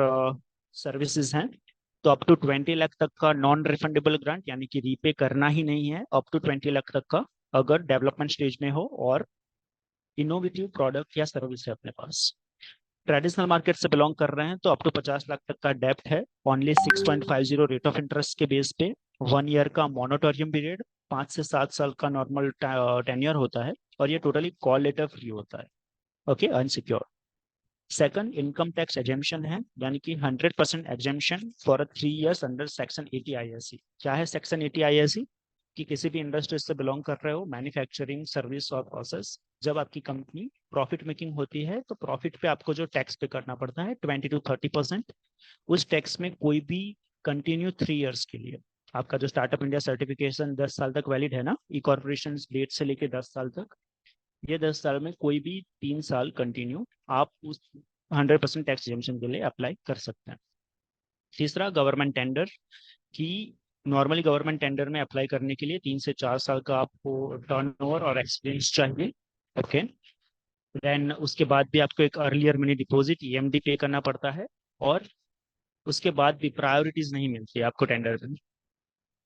सर्विसेज हैं, तो अप टू 20 लाख तक का नॉन रिफंडेबल ग्रांट, यानी कि रीपे करना ही नहीं है, अप टू 20 लाख तक का, अगर डेवलपमेंट स्टेज में हो और इनोवेटिव प्रोडक्ट या सर्विस है अपने पास। ट्रेडिशनल मार्केट से बिलोंग कर रहे हैं तो अप टू 50 लाख तक का डेप्ट है, ओनली 6.50 रेट ऑफ इंटरेस्ट के बेस पे, 1 ईयर का मोनोटोरियम पीरियड, 5 से 7 साल का नॉर्मल टेन्योर होता है, और ये टोटली कॉल लेटर फ्री होता है। Okay, unsecure. Second, income tax exemption है, यानी कि 100% exemption for 3 years under section 80 ISC। क्या है सेक्शन 80 ISC? कि किसी भी इंडस्ट्री से बिलोंग कर रहे हो, मैन्युफैक्चरिंग, सर्विस और प्रोसेस, जब आपकी कंपनी प्रॉफिट मेकिंग होती है तो प्रॉफिट पे आपको जो टैक्स पे करना पड़ता है 20 to 30%, उस टैक्स में कोई भी कंटिन्यू 3 इयर्स के लिए, आपका जो स्टार्टअप इंडिया सर्टिफिकेशन 10 साल तक वैलिड है ना, ई कॉर्पोरेशन डेट से लेके 10 साल तक, ये 10 साल में कोई भी 3 साल कंटिन्यू आप उस 100% टैक्स एग्जेम्पशन के लिए अप्लाई कर सकते हैं। तीसरा, गवर्नमेंट टेंडर, की नॉर्मली गवर्नमेंट टेंडर में अप्लाई करने के लिए 3 से 4 साल का आपको टर्नओवर और एक्सपीरियंस चाहिए। ओके, देन उसके बाद भी आपको एक अर्लियर मनी डिपॉजिट EMD पे करना पड़ता है, और उसके बाद भी प्रायोरिटीज नहीं मिलती आपको टेंडर में।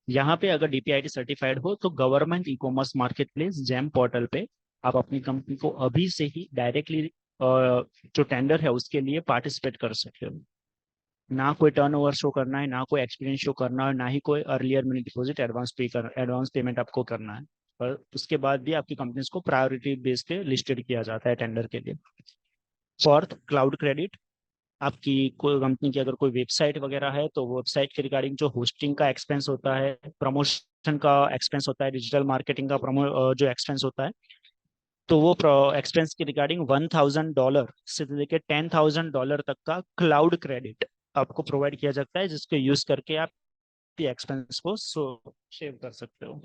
यहाँ पे अगर DPIT सर्टिफाइड हो तो government e commerce market place GeM portal पे आप अपनी कंपनी को अभी से ही डायरेक्टली जो टेंडर है उसके लिए पार्टिसिपेट कर सकते हो। ना कोई टर्नओवर शो करना है, ना कोई एक्सपीरियंस शो करना है, ना ही कोई earlier money deposit advance payment आपको करना है। पर उसके बाद भी आपकी कंपनीज को प्रायोरिटी बेस पे लिस्टेड किया जाता है टेंडर के लिए। Fourth, cloud credit. आपकी कोई कंपनी की अगर कोई वेबसाइट वगैरह है तो वेबसाइट के रिगार्डिंग जो होस्टिंग का एक्सपेंस होता है, प्रमोशन का एक्सपेंस होता है, डिजिटल मार्केटिंग का जो एक्सपेंस होता है, तो वो एक्सपेंस के रिगार्डिंग $1,000 से लेकर $10,000 तक का क्लाउड क्रेडिट आपको प्रोवाइड किया जाता है, जिसको यूज करके आप एक्सपेंस को सेव कर सकते हो।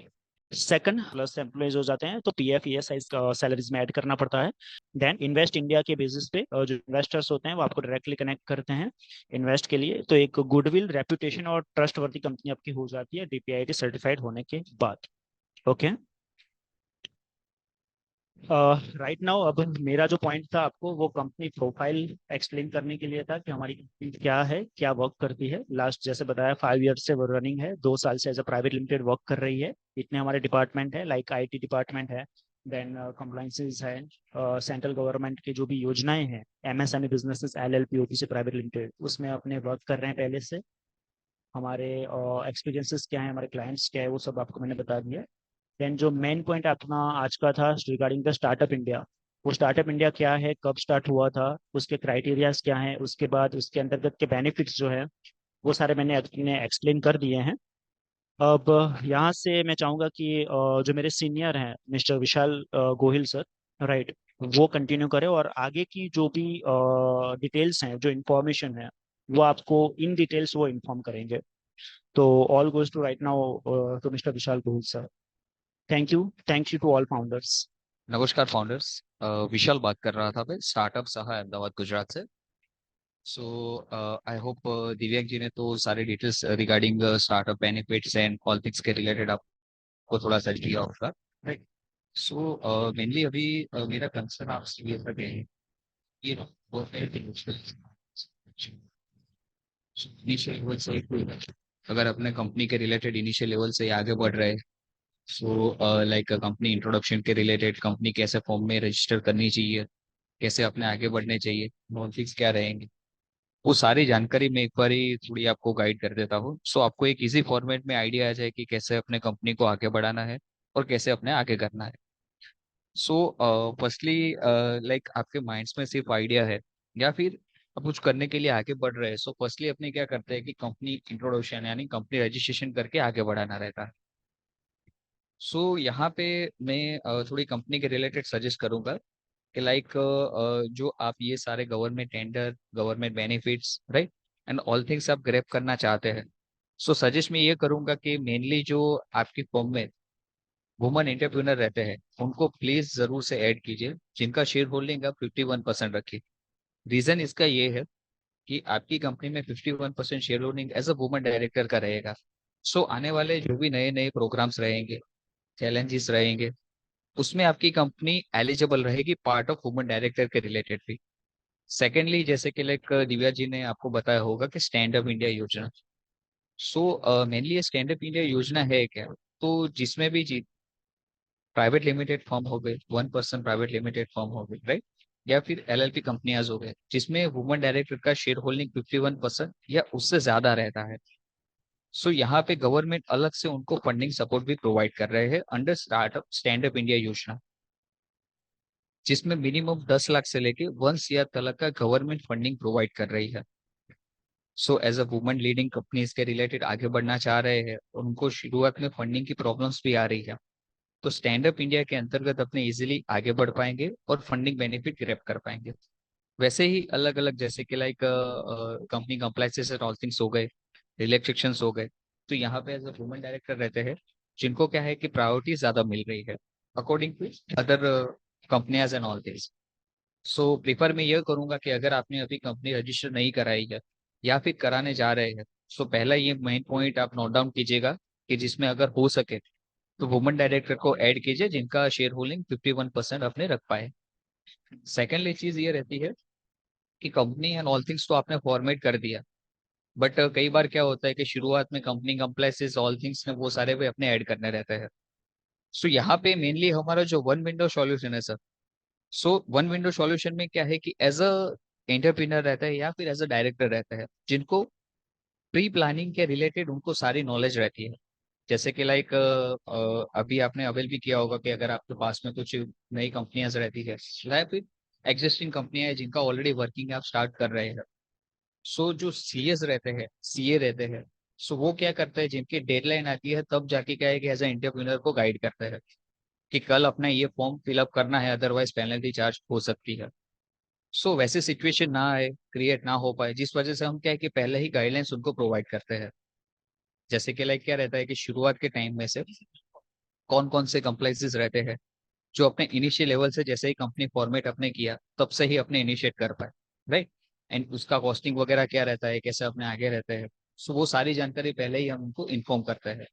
सेकंड, प्लस एम्प्लॉयज हो जाते हैं तो PF ESI सैलरीज में ऐड करना पड़ता है। देन इन्वेस्ट इंडिया के बेसिस पे जो इन्वेस्टर्स होते हैं वो आपको डायरेक्टली कनेक्ट करते हैं इन्वेस्ट के लिए, तो एक गुडविल, रेपुटेशन और ट्रस्ट वर्दी कंपनी आपकी हो जाती है DPIT सर्टिफाइड होने के बाद। ओके, राइट नाउ अब मेरा जो पॉइंट था आपको वो कंपनी प्रोफाइल एक्सप्लेन करने के लिए था कि हमारी कंपनी क्या है, क्या वर्क करती है। लास्ट जैसे बताया 5 ईयर से वो रनिंग है, 2 साल से as a private limited work कर रही है। इतने हमारे डिपार्टमेंट है, लाइक IT डिपार्टमेंट है, देन कंप्लाइंसेस है, सेंट्रल गवर्नमेंट की जो भी योजनाएं हैं, MSME businesses LLP OPC private limited, उसमें अपने वर्क कर रहे हैं पहले से। हमारे एक्सपीरियंसेस क्या है, हमारे क्लाइंट्स क्या है, वो सब आपको मैंने बता दिया। देन जो मेन पॉइंट अपना आज का था रिगार्डिंग द स्टार्टअप इंडिया, वो स्टार्टअप इंडिया क्या है, कब स्टार्ट हुआ था, उसके क्राइटेरियाज क्या हैं, उसके बाद उसके अंतर्गत के बेनिफिट्स जो है वो सारे मैंने अपने एक्सप्लेन कर दिए हैं। अब यहाँ से मैं चाहूंगा कि जो मेरे सीनियर हैं mister Vishal Gohil sir, right, वो कंटिन्यू करें और आगे की जो भी डिटेल्स हैं, जो इंफॉर्मेशन है, वो आपको इन डिटेल्स वो इन्फॉर्म करेंगे। तो all goes to right now to mister Vishal Gohil sir. Thank you to all founders. नमस्कार फाउंडर्स। विशाल बात कर रहा था मैं स्टार्टअप सहा अहमदाबाद गुजरात से। सो आई होप दिव्यांग जी ने तो सारे details regarding startup benefits and all things के रिलेटेड आपको थोड़ा सा दिया होगा, राइट? सो मेनली अभी मेरा कंसर्न आपसे ये था कि ये इनिशियल लेवल से अगर अपने कंपनी के रिलेटेड इनिशियल लेवल से आगे बढ़ रहे हैं, सो लाइक कंपनी इंट्रोडक्शन के रिलेटेड कंपनी कैसे फॉर्म में रजिस्टर करनी चाहिए, कैसे अपने आगे बढ़ने चाहिए, नॉलेज क्या रहेंगे, वो सारी जानकारी मैं एक बार ही थोड़ी आपको गाइड कर देता हूँ। सो आपको एक इजी फॉर्मेट में आइडिया आ जाए कि कैसे अपने कंपनी को आगे बढ़ाना है और कैसे अपने आगे करना है। सो फर्स्टली लाइक आपके माइंड्स में सिर्फ आइडिया है या फिर आप कुछ करने के लिए आगे बढ़ रहे हैं, सो फर्स्टली अपने क्या करते हैं कि कंपनी इंट्रोडक्शन यानी कंपनी रजिस्ट्रेशन करके आगे बढ़ाना रहता है। सो यहाँ पे मैं थोड़ी कंपनी के रिलेटेड सजेस्ट करूंगा कि लाइक जो आप ये सारे government tender, government benefits, right, and all things आप ग्रैब करना चाहते हैं, सो सजेस्ट मैं ये करूंगा कि मेनली जो आपकी फॉर्म में वुमन एंटरप्रेन्योर रहते हैं उनको प्लीज जरूर से ऐड कीजिए, जिनका शेयर होल्डिंग आप 51% रखिए। रीजन इसका ये है कि आपकी कंपनी में 51% share holding as a woman director का रहेगा। सो आने वाले जो भी नए नए प्रोग्राम्स रहेंगे, चैलेंजेस रहेंगे, उसमें आपकी कंपनी एलिजिबल रहेगी पार्ट ऑफ वुमन डायरेक्टर के रिलेटेड भी। सेकेंडली, जैसे कि लाइक दिव्या जी ने आपको बताया होगा कि स्टैंड अप इंडिया योजना, सो मेनली ये स्टैंड अप इंडिया योजना है क्या, तो जिसमें भी प्राइवेट लिमिटेड फर्म हो गए, 1 पर्सन प्राइवेट लिमिटेड फर्म हो गए, राइट, या फिर एलएलपी कंपनियां हो गए जिसमें वुमन डायरेक्टर का शेयर होल्डिंग 51% या उससे ज्यादा रहता है, सो यहाँ पे गवर्नमेंट अलग से उनको फंडिंग सपोर्ट भी प्रोवाइड कर रहे हैं under startup stand up India योजना, जिसमें मिनिमम 10 लाख से लेके 1 CR तक का गवर्नमेंट फंडिंग प्रोवाइड कर रही है। So as a woman leading companies के रिलेटेड आगे बढ़ना चाह रहे हैं, उनको शुरुआत में फंडिंग की प्रॉब्लम्स भी आ रही है, तो स्टैंड अप इंडिया के अंतर्गत अपने इजीली आगे बढ़ पाएंगे और फंडिंग बेनिफिट ग्रैब कर पाएंगे। वैसे ही अलग अलग जैसे कि like company compliances and all things हो गए, रिलैक्सेशंस हो गए, तो यहाँ पे एज अ वुमन डायरेक्टर रहते हैं जिनको क्या है कि प्रायोरिटी ज्यादा मिल रही है according to other companies and all things. So prefer मैं ये करूंगा कि अगर आपने अभी कंपनी रजिस्टर नहीं कराई है या फिर कराने जा रहे हैं, सो पहला ये मेन पॉइंट आप नोट डाउन कीजिएगा कि जिसमें अगर हो सके तो वुमन डायरेक्टर को ऐड कीजिए जिनका शेयर होल्डिंग 51% अपने रख पाए। सेकेंडली चीज ये रहती है कि कंपनी एंड ऑल थिंग्स तो आपने फॉर्मेट कर दिया, बट कई बार क्या होता है कि शुरुआत में कंपनी कंप्लाइंसेस ऑल थिंग्स में वो सारे भी अपने ऐड करने रहते हैं। सो यहाँ पे मेनली हमारा जो वन विंडो सॉल्यूशन है sir, so one window solution में क्या है कि एज अ एंटरप्रेन्योर रहता है या फिर एज अ डायरेक्टर रहता है जिनको प्री प्लानिंग के रिलेटेड उनको सारी नॉलेज रहती है। जैसे कि लाइक अभी आपने अवेल भी किया होगा कि अगर आपके पास में कुछ नई कंपनियां रहती है या फिर एग्जिस्टिंग कंपनियां हैं जिनका ऑलरेडी वर्किंग आप स्टार्ट कर रहे हैं, सो जो सीएस रहते हैं, सीए रहते हैं, सो वो क्या करते हैं जिनकी डेडलाइन आती है तब जाके क्या है कि एज ए एंटरप्रेन्योर को गाइड करते हैं कि कल अपना ये फॉर्म फिलअप करना है अदरवाइज पेनल्टी चार्ज हो सकती है। सो वैसे सिचुएशन ना आए, क्रिएट ना हो पाए, जिस वजह से हम क्या है कि पहले ही गाइडलाइंस उनको प्रोवाइड करते हैं। जैसे कि लाइक क्या रहता है कि शुरुआत के टाइम में से कौन कौन से कंप्लाइंसेस रहते हैं जो अपने इनिशियल लेवल से जैसे ही कंपनी फॉर्मेट अपने किया तब से ही अपने इनिशिएट कर पाए, राइट, एंड उसका कॉस्टिंग वगैरह क्या रहता है, कैसे अपने आगे रहते हैं, सो वो सारी जानकारी पहले ही हम उनको इन्फॉर्म करते हैं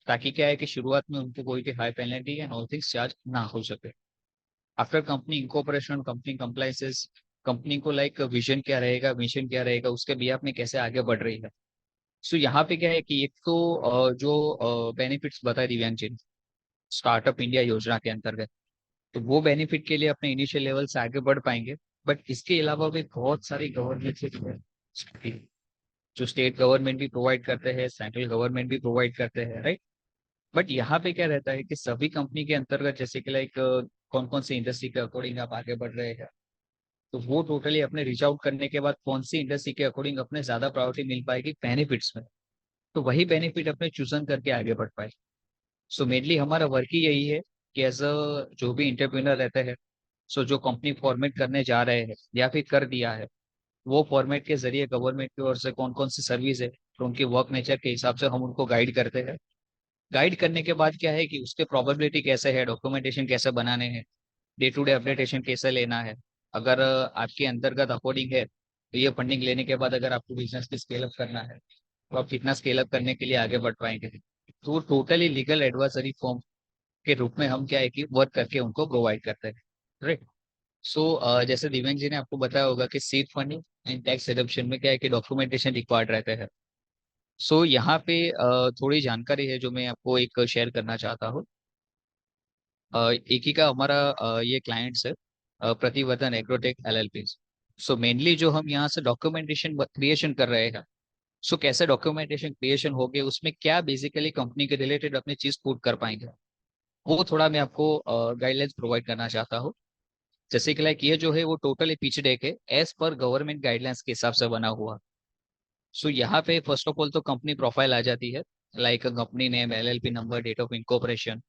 ताकि क्या है कि शुरुआत में उनको कोई भी high penalty and all things charge ना हो सके। After company incorporation, company compliances, company को लाइक विजन क्या रहेगा, मिशन क्या रहेगा, उसके बिहाफ में कैसे आगे बढ़ रही है। सो यहाँ पे क्या है कि एक तो जो बेनिफिट्स बताए दिव्यांग जी ने स्टार्टअप इंडिया योजना के अंतर्गत, तो वो बेनिफिट के लिए अपने इनिशियल लेवल से आगे बढ़ पाएंगे। बट इसके अलावा भी बहुत सारी गवर्नमेंट से जो स्टेट गवर्नमेंट भी प्रोवाइड करते हैं, सेंट्रल गवर्नमेंट भी प्रोवाइड करते हैं, राइट। बट यहाँ पे क्या रहता है कि सभी कंपनी के अंतर्गत जैसे कि लाइक कौन कौन सी इंडस्ट्री के अकॉर्डिंग आप आगे बढ़ रहे हैं, तो वो टोटली अपने रीच आउट करने के बाद कौन सी इंडस्ट्री के अकॉर्डिंग अपने ज्यादा प्रायोरिटी मिल पाएगी बेनिफिट्स में, तो वही बेनिफिट अपने चूजन करके आगे बढ़ पाए। सो मेनली हमारा वर्क ही यही है कि एज अ जो भी इंटरप्रेन्योर रहते हैं, सो जो कंपनी फॉर्मेट करने जा रहे हैं या फिर कर दिया है, वो फॉर्मेट के जरिए गवर्नमेंट की ओर से कौन कौन सी सर्विस है, तो उनके वर्क नेचर के हिसाब से हम उनको गाइड करते हैं। गाइड करने के बाद क्या है कि उसके प्रोबेबिलिटी कैसे है, डॉक्यूमेंटेशन कैसे बनाने हैं, डे टू डे अपडेटेशन कैसे लेना है, अगर आपके अंतर्गत अकॉर्डिंग है तो ये फंडिंग लेने के बाद अगर आपको बिजनेस की स्केल अप करना है तो आप कितना स्केल अप करने के लिए आगे बढ़ पाएंगे। तो टोटली लीगल एडवाइजरी फॉर्म के रूप में हम क्या है कि वर्क करके उनको प्रोवाइड करते हैं, राइट। सो जैसे दिव्यांग जी ने आपको बताया होगा कि seed funding and tax reduction में क्या है कि डॉक्यूमेंटेशन रिक्वायर्ड रहते हैं। सो यहाँ पे थोड़ी जानकारी है जो मैं आपको एक शेयर करना चाहता हूँ। एक ही का हमारा ये क्लाइंट्स है, प्रतिवर्धन एग्रोटेक एलएलपी। सो मेनली जो हम यहाँ से डॉक्यूमेंटेशन क्रिएशन कर रहे हैं, सो कैसे डॉक्यूमेंटेशन क्रिएशन हो गए, उसमें क्या बेसिकली कंपनी के रिलेटेड अपनी चीज पुट कर पाएंगे, वो थोड़ा मैं आपको गाइडलाइंस प्रोवाइड करना चाहता हूँ। जैसे कि लाइक ये जो है वो टोटली पिच डेक है एज पर गवर्नमेंट गाइडलाइंस के हिसाब से बना हुआ। सो यहाँ पे फर्स्ट ऑफ ऑल तो कंपनी प्रोफाइल आ जाती है, like company name, LLP number, date of incorporation,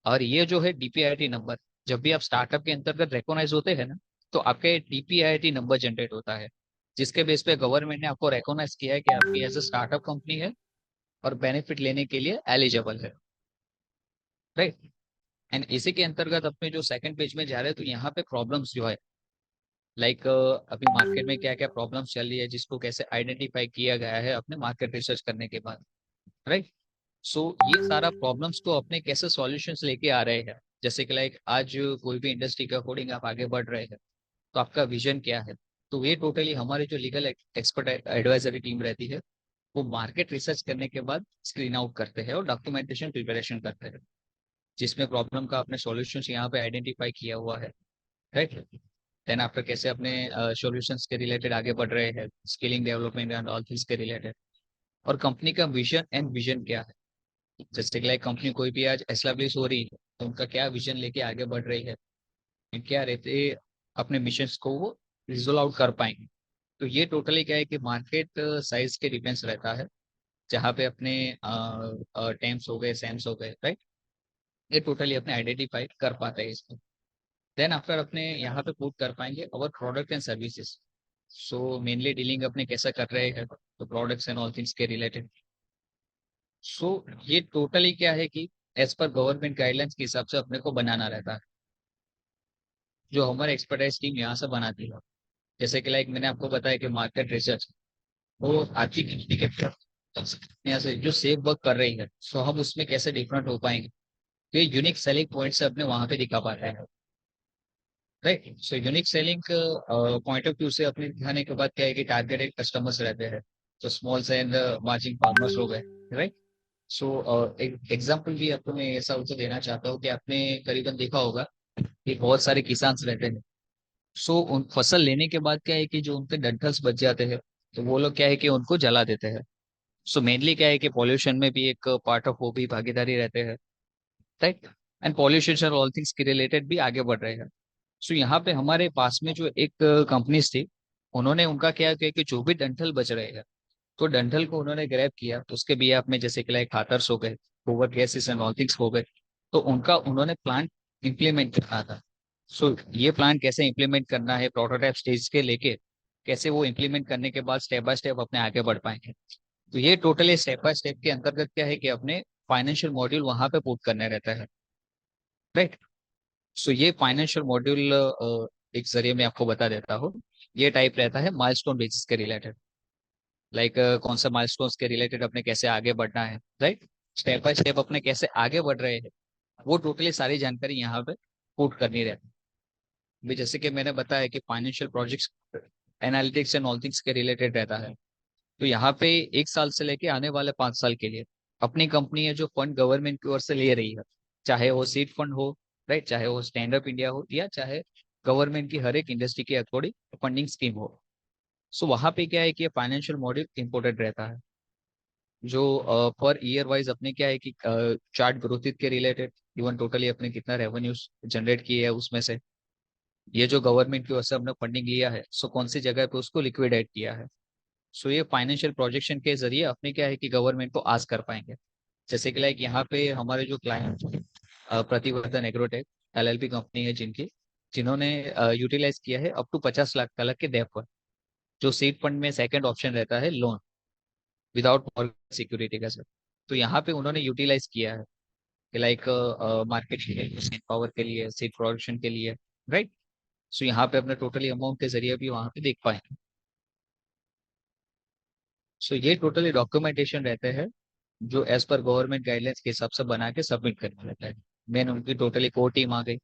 और ये जो है डीपीआईटी नंबर। जब भी आप स्टार्टअप के अंतर्गत रिकॉग्नाइज होते हैं ना, तो आपका डीपीआईटी नंबर जनरेट होता है, जिसके बेस पे गवर्नमेंट ने आपको रिकॉग्नाइज किया है कि आपकी एज ए स्टार्टअप कंपनी है और बेनिफिट लेने के लिए एलिजिबल है, राइट। एंड इसी के अंतर्गत अपने जो सेकंड पेज में जा रहे हैं, तो यहाँ पे प्रॉब्लम्स जो है, लाइक अभी मार्केट में क्या क्या प्रॉब्लम्स चल रही है, जिसको कैसे आइडेंटिफाई किया गया है अपने मार्केट रिसर्च करने के बाद, राइट। सो ये सारा प्रॉब्लम्स को अपने कैसे सॉल्यूशंस लेके आ रहे हैं। जैसे कि लाइक आज कोई भी इंडस्ट्री के अकॉर्डिंग आप आगे बढ़ रहे हैं, तो आपका विजन क्या है। तो ये टोटली हमारी जो लीगल एक्सपर्ट एडवाइजरी टीम रहती है, वो मार्केट रिसर्च करने के बाद स्क्रीन आउट करते हैं और डॉक्यूमेंटेशन प्रिपरेशन करते हैं, जिसमें प्रॉब्लम का आपने सॉल्यूशंस यहाँ पे आइडेंटिफाई किया हुआ है, राइट। देन आपका कैसे अपने सॉल्यूशंस के रिलेटेड आगे बढ़ रहे हैं, skilling development and all things के रिलेटेड, और कंपनी का विजन एंड विजन क्या है। जैसे कि लाइक कंपनी कोई भी आज एस्टेब्लिश हो रही है, तो उनका क्या विजन लेके आगे बढ़ रही है, क्या रहते अपने मिशन को वो रिजोल्व आउट कर पाएंगे। तो ये टोटली क्या है कि मार्केट साइज के डिपेंड्स रहता है, जहाँ पे अपने टेम्स हो गए, सेम्स हो गए, राइट, ये टोटली अपने आइडेंटिफाई कर पाते हैं इसको। देन आफ्टर अपने यहाँ पे पुट कर पाएंगे अवर product and services. So mainly dealing अपने कैसा कर रहे हैं, तो प्रोडक्ट्स एंड ऑल थिंग्स के रिलेटेड। सो ये टोटली क्या है कि एज पर गवर्नमेंट गाइडलाइंस के हिसाब से अपने को बनाना रहता है, जो हमारे एक्सपर्टाइज टीम यहाँ से बनाती है। जैसे कि लाइक मैंने आपको बताया कि मार्केट रिसर्च वो आर्थिक नीति के यहाँ से जो सेफ वर्क कर रही है, सो हम उसमें कैसे डिफरेंट हो पाएंगे, तो ये यूनिक सेलिंग पॉइंट से अपने वहां पे दिखा पाते हैं, right. So unique selling point of view से अपने दिखाने के बाद क्या है कि टारगेटेड कस्टमर्स रहते हैं, तो स्मॉल एंड मार्जिन फार्मर्स हो गए, राइट। सो एक एग्जाम्पल भी आपको मैं ऐसा उत्तर देना चाहता हूँ कि आपने करीबन देखा होगा कि बहुत सारे किसान रहते हैं। सो उन फसल लेने के बाद क्या है कि जो उनके डंठल्स बच जाते हैं, तो वो लोग क्या है कि उनको जला देते हैं। सो मेनली क्या है कि पॉल्यूशन में भी एक पार्ट ऑफ वो भी भागीदारी रहते हैं, राइट। एंड पॉल्यूशन और ऑल थिंग्स के रिलेटेड भी आगे बढ़ रहे हैं। सो यहाँ पे हमारे पास में जो एक कंपनीज थी, उन्होंने उनका क्या किया कि जो भी डंठल बच रहे हैं, तो डंठल को उन्होंने ग्रैब किया, तो उसके भी आप में जैसे कि लाइक खातर्स हो गए, गोबर गैसेस एंड ऑल थिंग्स हो गए, तो उनका उन्होंने प्लांट इम्प्लीमेंट करना था। सो ये प्लान कैसे इम्प्लीमेंट करना है, प्रोटोटाइप स्टेज के लेके कैसे वो इम्प्लीमेंट करने के बाद स्टेप बाय स्टेप अपने आगे बढ़ पाएंगे। तो ये टोटली स्टेप बाय स्टेप के अंतर्गत क्या है कि अपने फाइनेंशियल मॉड्यूल वहां पे पुट करने रहता है, राइट। सो ये फाइनेंशियल मॉड्यूल एक जरिए मैं आपको बता देता हूँ। ये टाइप रहता है माइलस्टोन बेसिस के रिलेटेड, लाइक कौन सा माइलस्टोन्स के रिलेटेड अपने कैसे आगे बढ़ना है, राइट, स्टेप बाय स्टेप अपने कैसे आगे बढ़ रहे हैं, वो टोटली सारी जानकारी यहाँ पे पुट करनी रहती है। भी जैसे कि मैंने बताया कि financial projects analytics and all things के रिलेटेड रहता है, तो यहाँ पे 1 साल से लेके आने वाले 5 साल के लिए अपनी कंपनी है जो फंड गवर्नमेंट की ओर से ले रही है, चाहे वो सीड फंड हो, राइट, चाहे वो स्टैंड अप इंडिया हो, या चाहे गवर्नमेंट की हर एक इंडस्ट्री के अकॉर्डिंग फंडिंग स्कीम हो। सो वहाँ पे क्या है कि फाइनेंशियल मॉड्यूल इम्पोर्टेंट रहता है, जो पर ईयर वाइज अपने क्या है कि चार्ट ग्रोथ के रिलेटेड, इवन टोटली अपने कितना रेवेन्यू जनरेट किए है उसमें से, ये जो गवर्नमेंट की ओर से हमने फंडिंग लिया है, सो कौन सी जगह पे उसको लिक्विडेट किया है। सो ये फाइनेंशियल प्रोजेक्शन के जरिए अपने क्या है कि गवर्नमेंट को आस्क कर पाएंगे। जैसे कि लाइक यहाँ पे हमारे जो क्लाइंट प्रतिवर्धन एग्रोटेक एलएलपी कंपनी है, जिन्होंने यूटिलाइज किया है अप टू 50 लाख तक के डेप पर, जो सीड फंड में सेकंड ऑप्शन रहता है लोन विदाउट सिक्योरिटी का सर। तो यहाँ पे उन्होंने यूटिलाइज किया है कि लाइक मार्केट के लिए, सीड पावर के लिए, सीड प्रोडक्शन के लिए, राइट। सो यहाँ पे अपने टोटली अमाउंट के जरिए भी वहाँ पे देख पाए। सो ये टोटली डॉक्यूमेंटेशन रहते हैं जो एज पर गवर्नमेंट गाइडलाइंस के हिसाब से बना के सबमिट करना रहता है। मेन उनकी टोटली कोर टीम आ गई।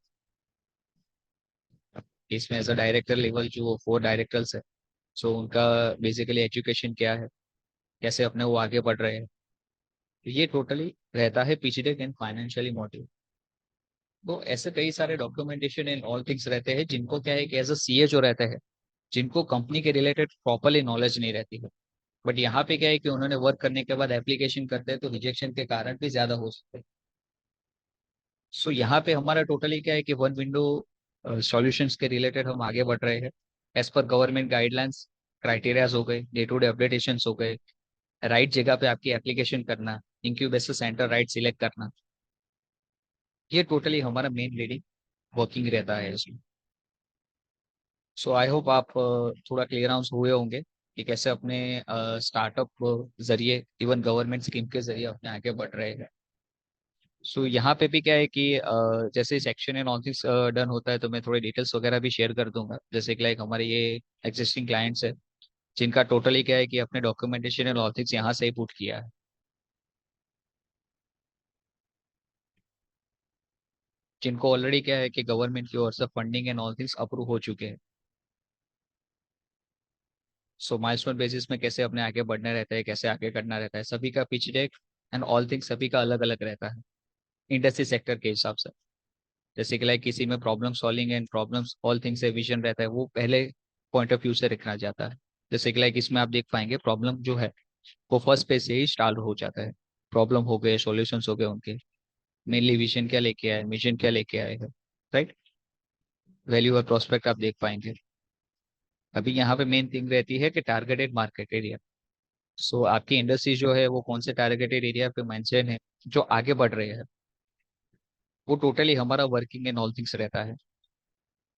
इसमें एज अ डायरेक्टर लेवल जो 4 डायरेक्टर्स है, सो उनका बेसिकली एजुकेशन क्या है, कैसे अपने वो आगे बढ़ रहे हैं, तो ये टोटली रहता है पिछड़े एंड फाइनेंशियली मोटिव। तो ऐसे कई सारे डॉक्यूमेंटेशन एंड ऑल थिंग्स रहते हैं जिनको क्या है कि एज अ सीए जो रहते हैं, जिनको कंपनी के रिलेटेड प्रॉपरली नॉलेज नहीं रहती है। बट यहाँ पे क्या है कि उन्होंने वर्क करने के बाद एप्लीकेशन करते हैं तो रिजेक्शन के कारण भी ज्यादा हो सकते हैं। सो यहाँ पे हमारा टोटली क्या है कि वन विंडो सॉल्यूशंस के रिलेटेड हम आगे बढ़ रहे हैं as per government guidelines. Criterias हो गए, डे टू डे अपडेटेशन हो गए, राइट जगह पे आपकी एप्लीकेशन करना, इंक्यूबेशन सेंटर राइट सिलेक्ट करना, ये टोटली हमारा मेन लीडिंग वर्किंग रहता है इसमें। सो आई होप आप थोड़ा क्लियर आउट हुए होंगे कि कैसे अपने स्टार्टअप जरिए इवन गवर्नमेंट स्कीम के जरिए अपने आगे बढ़ रहे हैं। सो यहाँ पे भी क्या है कि जैसे section and all things done होता है तो मैं थोड़े डिटेल्स वगैरह भी शेयर कर दूंगा। जैसे कि लाइक हमारे ये एग्जिस्टिंग क्लाइंट्स है जिनका टोटली क्या है कि अपने डॉक्यूमेंटेशन एंड ऑल थिंग्स यहाँ से ही पुट किया है, जिनको ऑलरेडी क्या है कि गवर्नमेंट की ओर से funding and all things approve हो चुके हैं। सो माइलस्टोन बेसिस में कैसे अपने आगे बढ़ना रहता है, कैसे आगे करना रहता है, सभी का pitch deck and all things सभी का अलग अलग रहता है इंडस्ट्री सेक्टर के हिसाब से। जैसे कि लाइक किसी में problem solving and problems all things से विजन रहता है, वो पहले पॉइंट ऑफ व्यू से रखना जाता है। जैसे कि लाइक इसमें आप देख पाएंगे प्रॉब्लम जो है वो फर्स्ट पेज से ही स्टार्ट हो जाता है। प्रॉब्लम हो गए, सॉल्यूशंस हो गए उनके, मेनली विजन क्या लेके आए, मिशन क्या लेके आए हैं, राइट, वैल्यू और प्रोस्पेक्ट आप देख पाएंगे। अभी यहाँ पे मेन थिंग रहती है कि टारगेटेड मार्केट एरिया। सो आपकी इंडस्ट्री जो है वो कौन से टारगेटेड एरिया पे मेंशन है जो आगे बढ़ रहे हैं, वो टोटली हमारा वर्किंग एंड ऑल थिंग्स रहता है।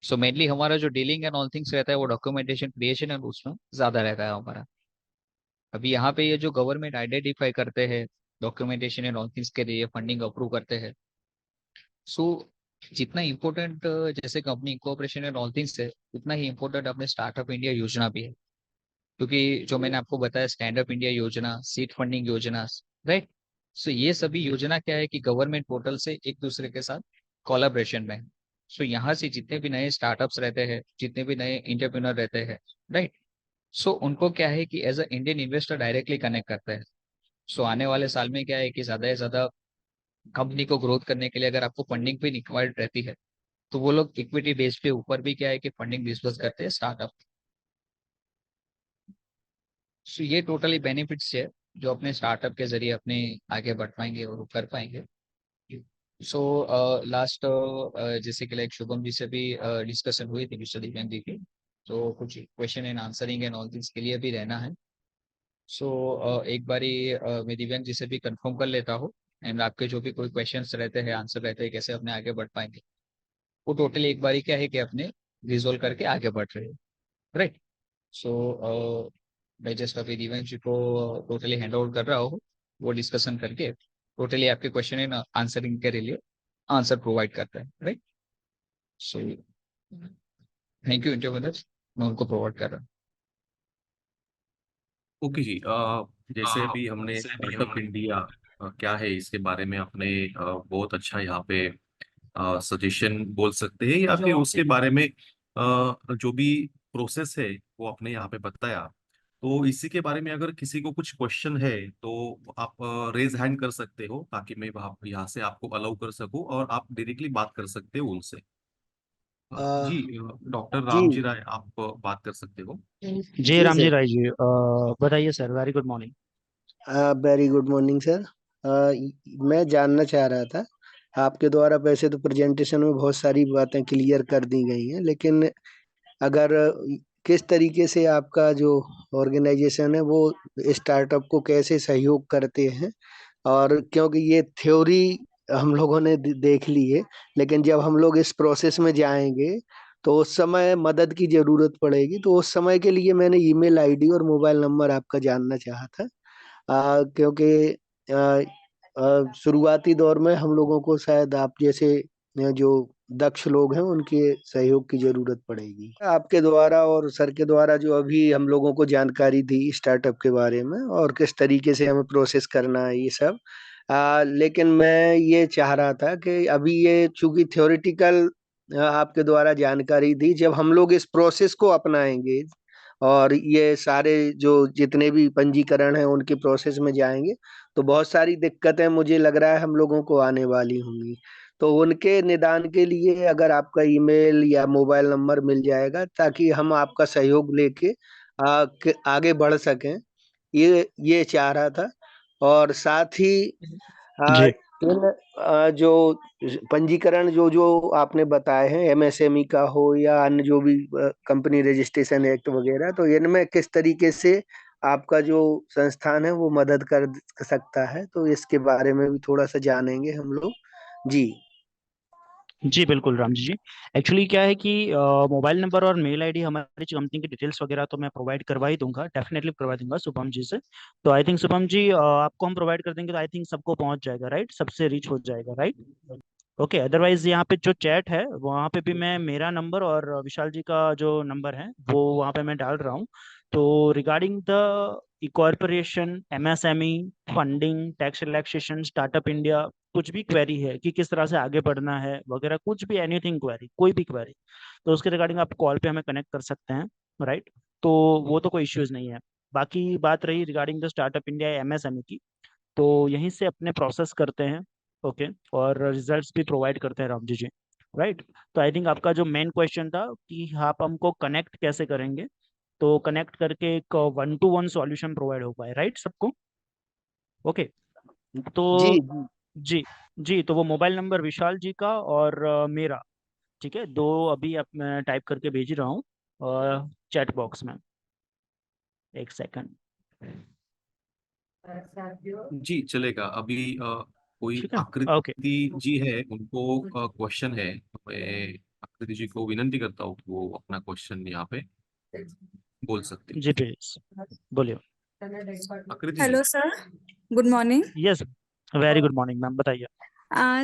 सो मेनली हमारा जो डीलिंग एंड ऑल थिंग्स रहता है वो डॉक्यूमेंटेशन क्रिएशन एंड उसमें ज्यादा रहता है हमारा। अभी यहाँ पे ये जो गवर्नमेंट आइडेंटिफाई करते हैं डॉक्यूमेंटेशन एंड ऑल थिंग्स के लिए फंडिंग अप्रूव करते हैं, सो जितना इम्पोर्टेंट जैसे company incorporation and all things है उतना ही इम्पोर्टेंट अपने स्टार्टअप इंडिया योजना भी है। क्योंकि जो मैंने आपको बताया स्टैंड अप इंडिया योजना, सीड फंडिंग योजना, राइट, सो ये सभी योजना क्या है कि गवर्नमेंट पोर्टल से एक दूसरे के साथ कोलैबोरेशन में है। सो यहाँ से जितने भी नए स्टार्टअप्स रहते हैं, जितने भी नए इंटरप्रेन्योर रहते हैं, राइट, सो उनको क्या है कि as a Indian investor directly connect करते हैं। सो आने वाले साल में क्या है कि ज्यादा से ज्यादा कंपनी को ग्रोथ करने के लिए अगर आपको फंडिंग भी रिक्वायर्ड रहती है तो वो लोग इक्विटी बेस पे ऊपर भी क्या है कि फंडिंग डिस्बर्स करते हैं स्टार्टअप। सो ये टोटली बेनिफिट्स है जो अपने स्टार्टअप के जरिए अपने आगे बढ़ पाएंगे और कर पाएंगे। सो लास्ट जैसे कि लाइक शुभम जी से भी डिस्कशन हुई थी मिस्टर दिव्यांग जी की, तो कुछ question and answering and all things के लिए भी रहना है। सो एक बारी मैं दिव्यांग जी से भी कंफर्म कर लेता हूँ एंड आपके जो भी कोई क्वेश्चंस रहते हैं, आंसर रहते हैं, कैसे अपने आगे बढ़ पाएंगे, वो टोटली एक बारी क्या है कि अपने रिजोल्व करके आगे बढ़ रहे हैं, राइट। सो मैं जस्ट अभी दिव्यांग जी को टोटली हैंड ओवर कर रहा हूँ, वो डिस्कशन करके टोटली आपके क्वेश्चन एंड आंसरिंग के लिए आंसर प्रोवाइड करता है, right. So thank you interviewers, मैं उनको प्रोवाइड कर रहा हूँ। ओके जी, जैसे अभी हमने स्टार्टअप इंडिया क्या है इसके बारे में आपने बहुत अच्छा यहाँ पे सजेशन बोल सकते हैं, या फिर उसके बारे में जो भी प्रोसेस है वो आपने यहाँ पे बताया। तो इसी के बारे में अगर किसी को कुछ क्वेश्चन है तो आप रेज हैंड कर सकते हो, ताकि मैं वहाँ यहाँ से आपको अलाउ कर सकूं और आप डायरेक्टली बात कर सकते हो उनसे। अ, जी, डॉक्टर जी रामजी राय, आप बात कर सकते हो। जी जी रामजी सर। राय जी, बताइए sir. Very good morning. Very good morning sir. मैं जानना चाह रहा था, आपके द्वारा वैसे तो प्रेजेंटेशन में बहुत सारी बातें क्लियर कर दी गई हैं, लेकिन अगर किस तरीके से आपका जो ऑर्गेनाइजेशन है वो स्टार्टअप को कैसे सहयोग करते हैं, और क्योंकि ये थ्योरी हम लोगों ने देख ली है, लेकिन जब हम लोग इस प्रोसेस में जाएंगे तो उस समय मदद की जरूरत पड़ेगी। तो उस समय के लिए मैंने ईमेल आईडी और मोबाइल नंबर आपका जानना चाहा था, क्योंकि शुरुआती दौर में हम लोगों को शायद आप जैसे जो दक्ष लोग हैं उनके सहयोग की जरूरत पड़ेगी। आपके द्वारा और सर के द्वारा जो अभी हम लोगों को जानकारी दी स्टार्टअप के बारे में और किस तरीके से हमें प्रोसेस करना है ये सब, लेकिन मैं ये चाह रहा था कि अभी ये चूंकि थ्योरेटिकल आपके द्वारा जानकारी दी, जब हम लोग इस प्रोसेस को अपनाएंगे और ये सारे जो जितने भी पंजीकरण हैं उनके प्रोसेस में जाएंगे, तो बहुत सारी दिक्कतें मुझे लग रहा है हम लोगों को आने वाली होंगी। तो उनके निदान के लिए अगर आपका ईमेल या मोबाइल नंबर मिल जाएगा ताकि हम आपका सहयोग लेके आगे बढ़ सकें, ये चाह रहा था। और साथ ही आ, जी इन जो पंजीकरण जो जो आपने बताए हैं, एमएसएमई का हो या अन्य जो भी कंपनी रजिस्ट्रेशन एक्ट वगैरह, तो इनमें किस तरीके से आपका जो संस्थान है वो मदद कर सकता है, तो इसके बारे में भी थोड़ा सा जानेंगे हम लोग। जी जी बिल्कुल राम जी। एक्चुअली क्या है कि मोबाइल नंबर और मेल आईडी हमारी कंपनी की डिटेल्स वगैरह तो मैं प्रोवाइड करवा ही दूंगा, डेफिनेटली करवा दूंगा शुभम जी से। तो आई थिंक शुभम जी आपको हम प्रोवाइड कर देंगे तो आई थिंक सबको पहुंच जाएगा, राइट, सबसे रीच हो जाएगा, राइट। ओके, अदरवाइज यहाँ पे जो चैट है वहाँ पे भी मैं मेरा नंबर और विशाल जी का जो नंबर है वो वहाँ पे मैं डाल रहा हूँ। तो regarding the incorporation, MSME, funding, tax relaxation, startup India, कुछ भी क्वेरी है कि किस तरह से आगे बढ़ना है वगैरह, कुछ भी एनीथिंग क्वेरी, कोई भी क्वेरी, तो उसके रिगार्डिंग आप कॉल पे हमें कनेक्ट कर सकते हैं, राइट। तो वो तो कोई इश्यूज नहीं है। बाकी बात रही regarding the startup India MSME की, तो यहीं से अपने प्रोसेस करते हैं। ओके, और रिजल्ट्स भी प्रोवाइड करते हैं राम जी जी, राइट। तो आई थिंक आपका जो मेन क्वेश्चन था कि आप हमको कनेक्ट कैसे करेंगे, तो कनेक्ट करके एक 1-to-1 सॉल्यूशन प्रोवाइड हो पाए, राइट, सबको। ओके, तो जी जी जी जी, तो वो मोबाइल नंबर विशाल जी का और मेरा, ठीक है, दो अभी आप मैं टाइप करके भेज रहा हूँ चैट बॉक्स में, एक सेकंड। जी चलेगा। अभी कोई ठीक है, ओके। आकृति जी है, उनको क्वेश्चन है। मैं आकृति जी को विनंती करता हूँ कि वो अपना क्वेश्चन यहाँ पे बोल सकते हैं। जी प्लीज बोलिए। Aakriti ji. Hello sir, good morning. Yes, very good morning ma'am, बताइए।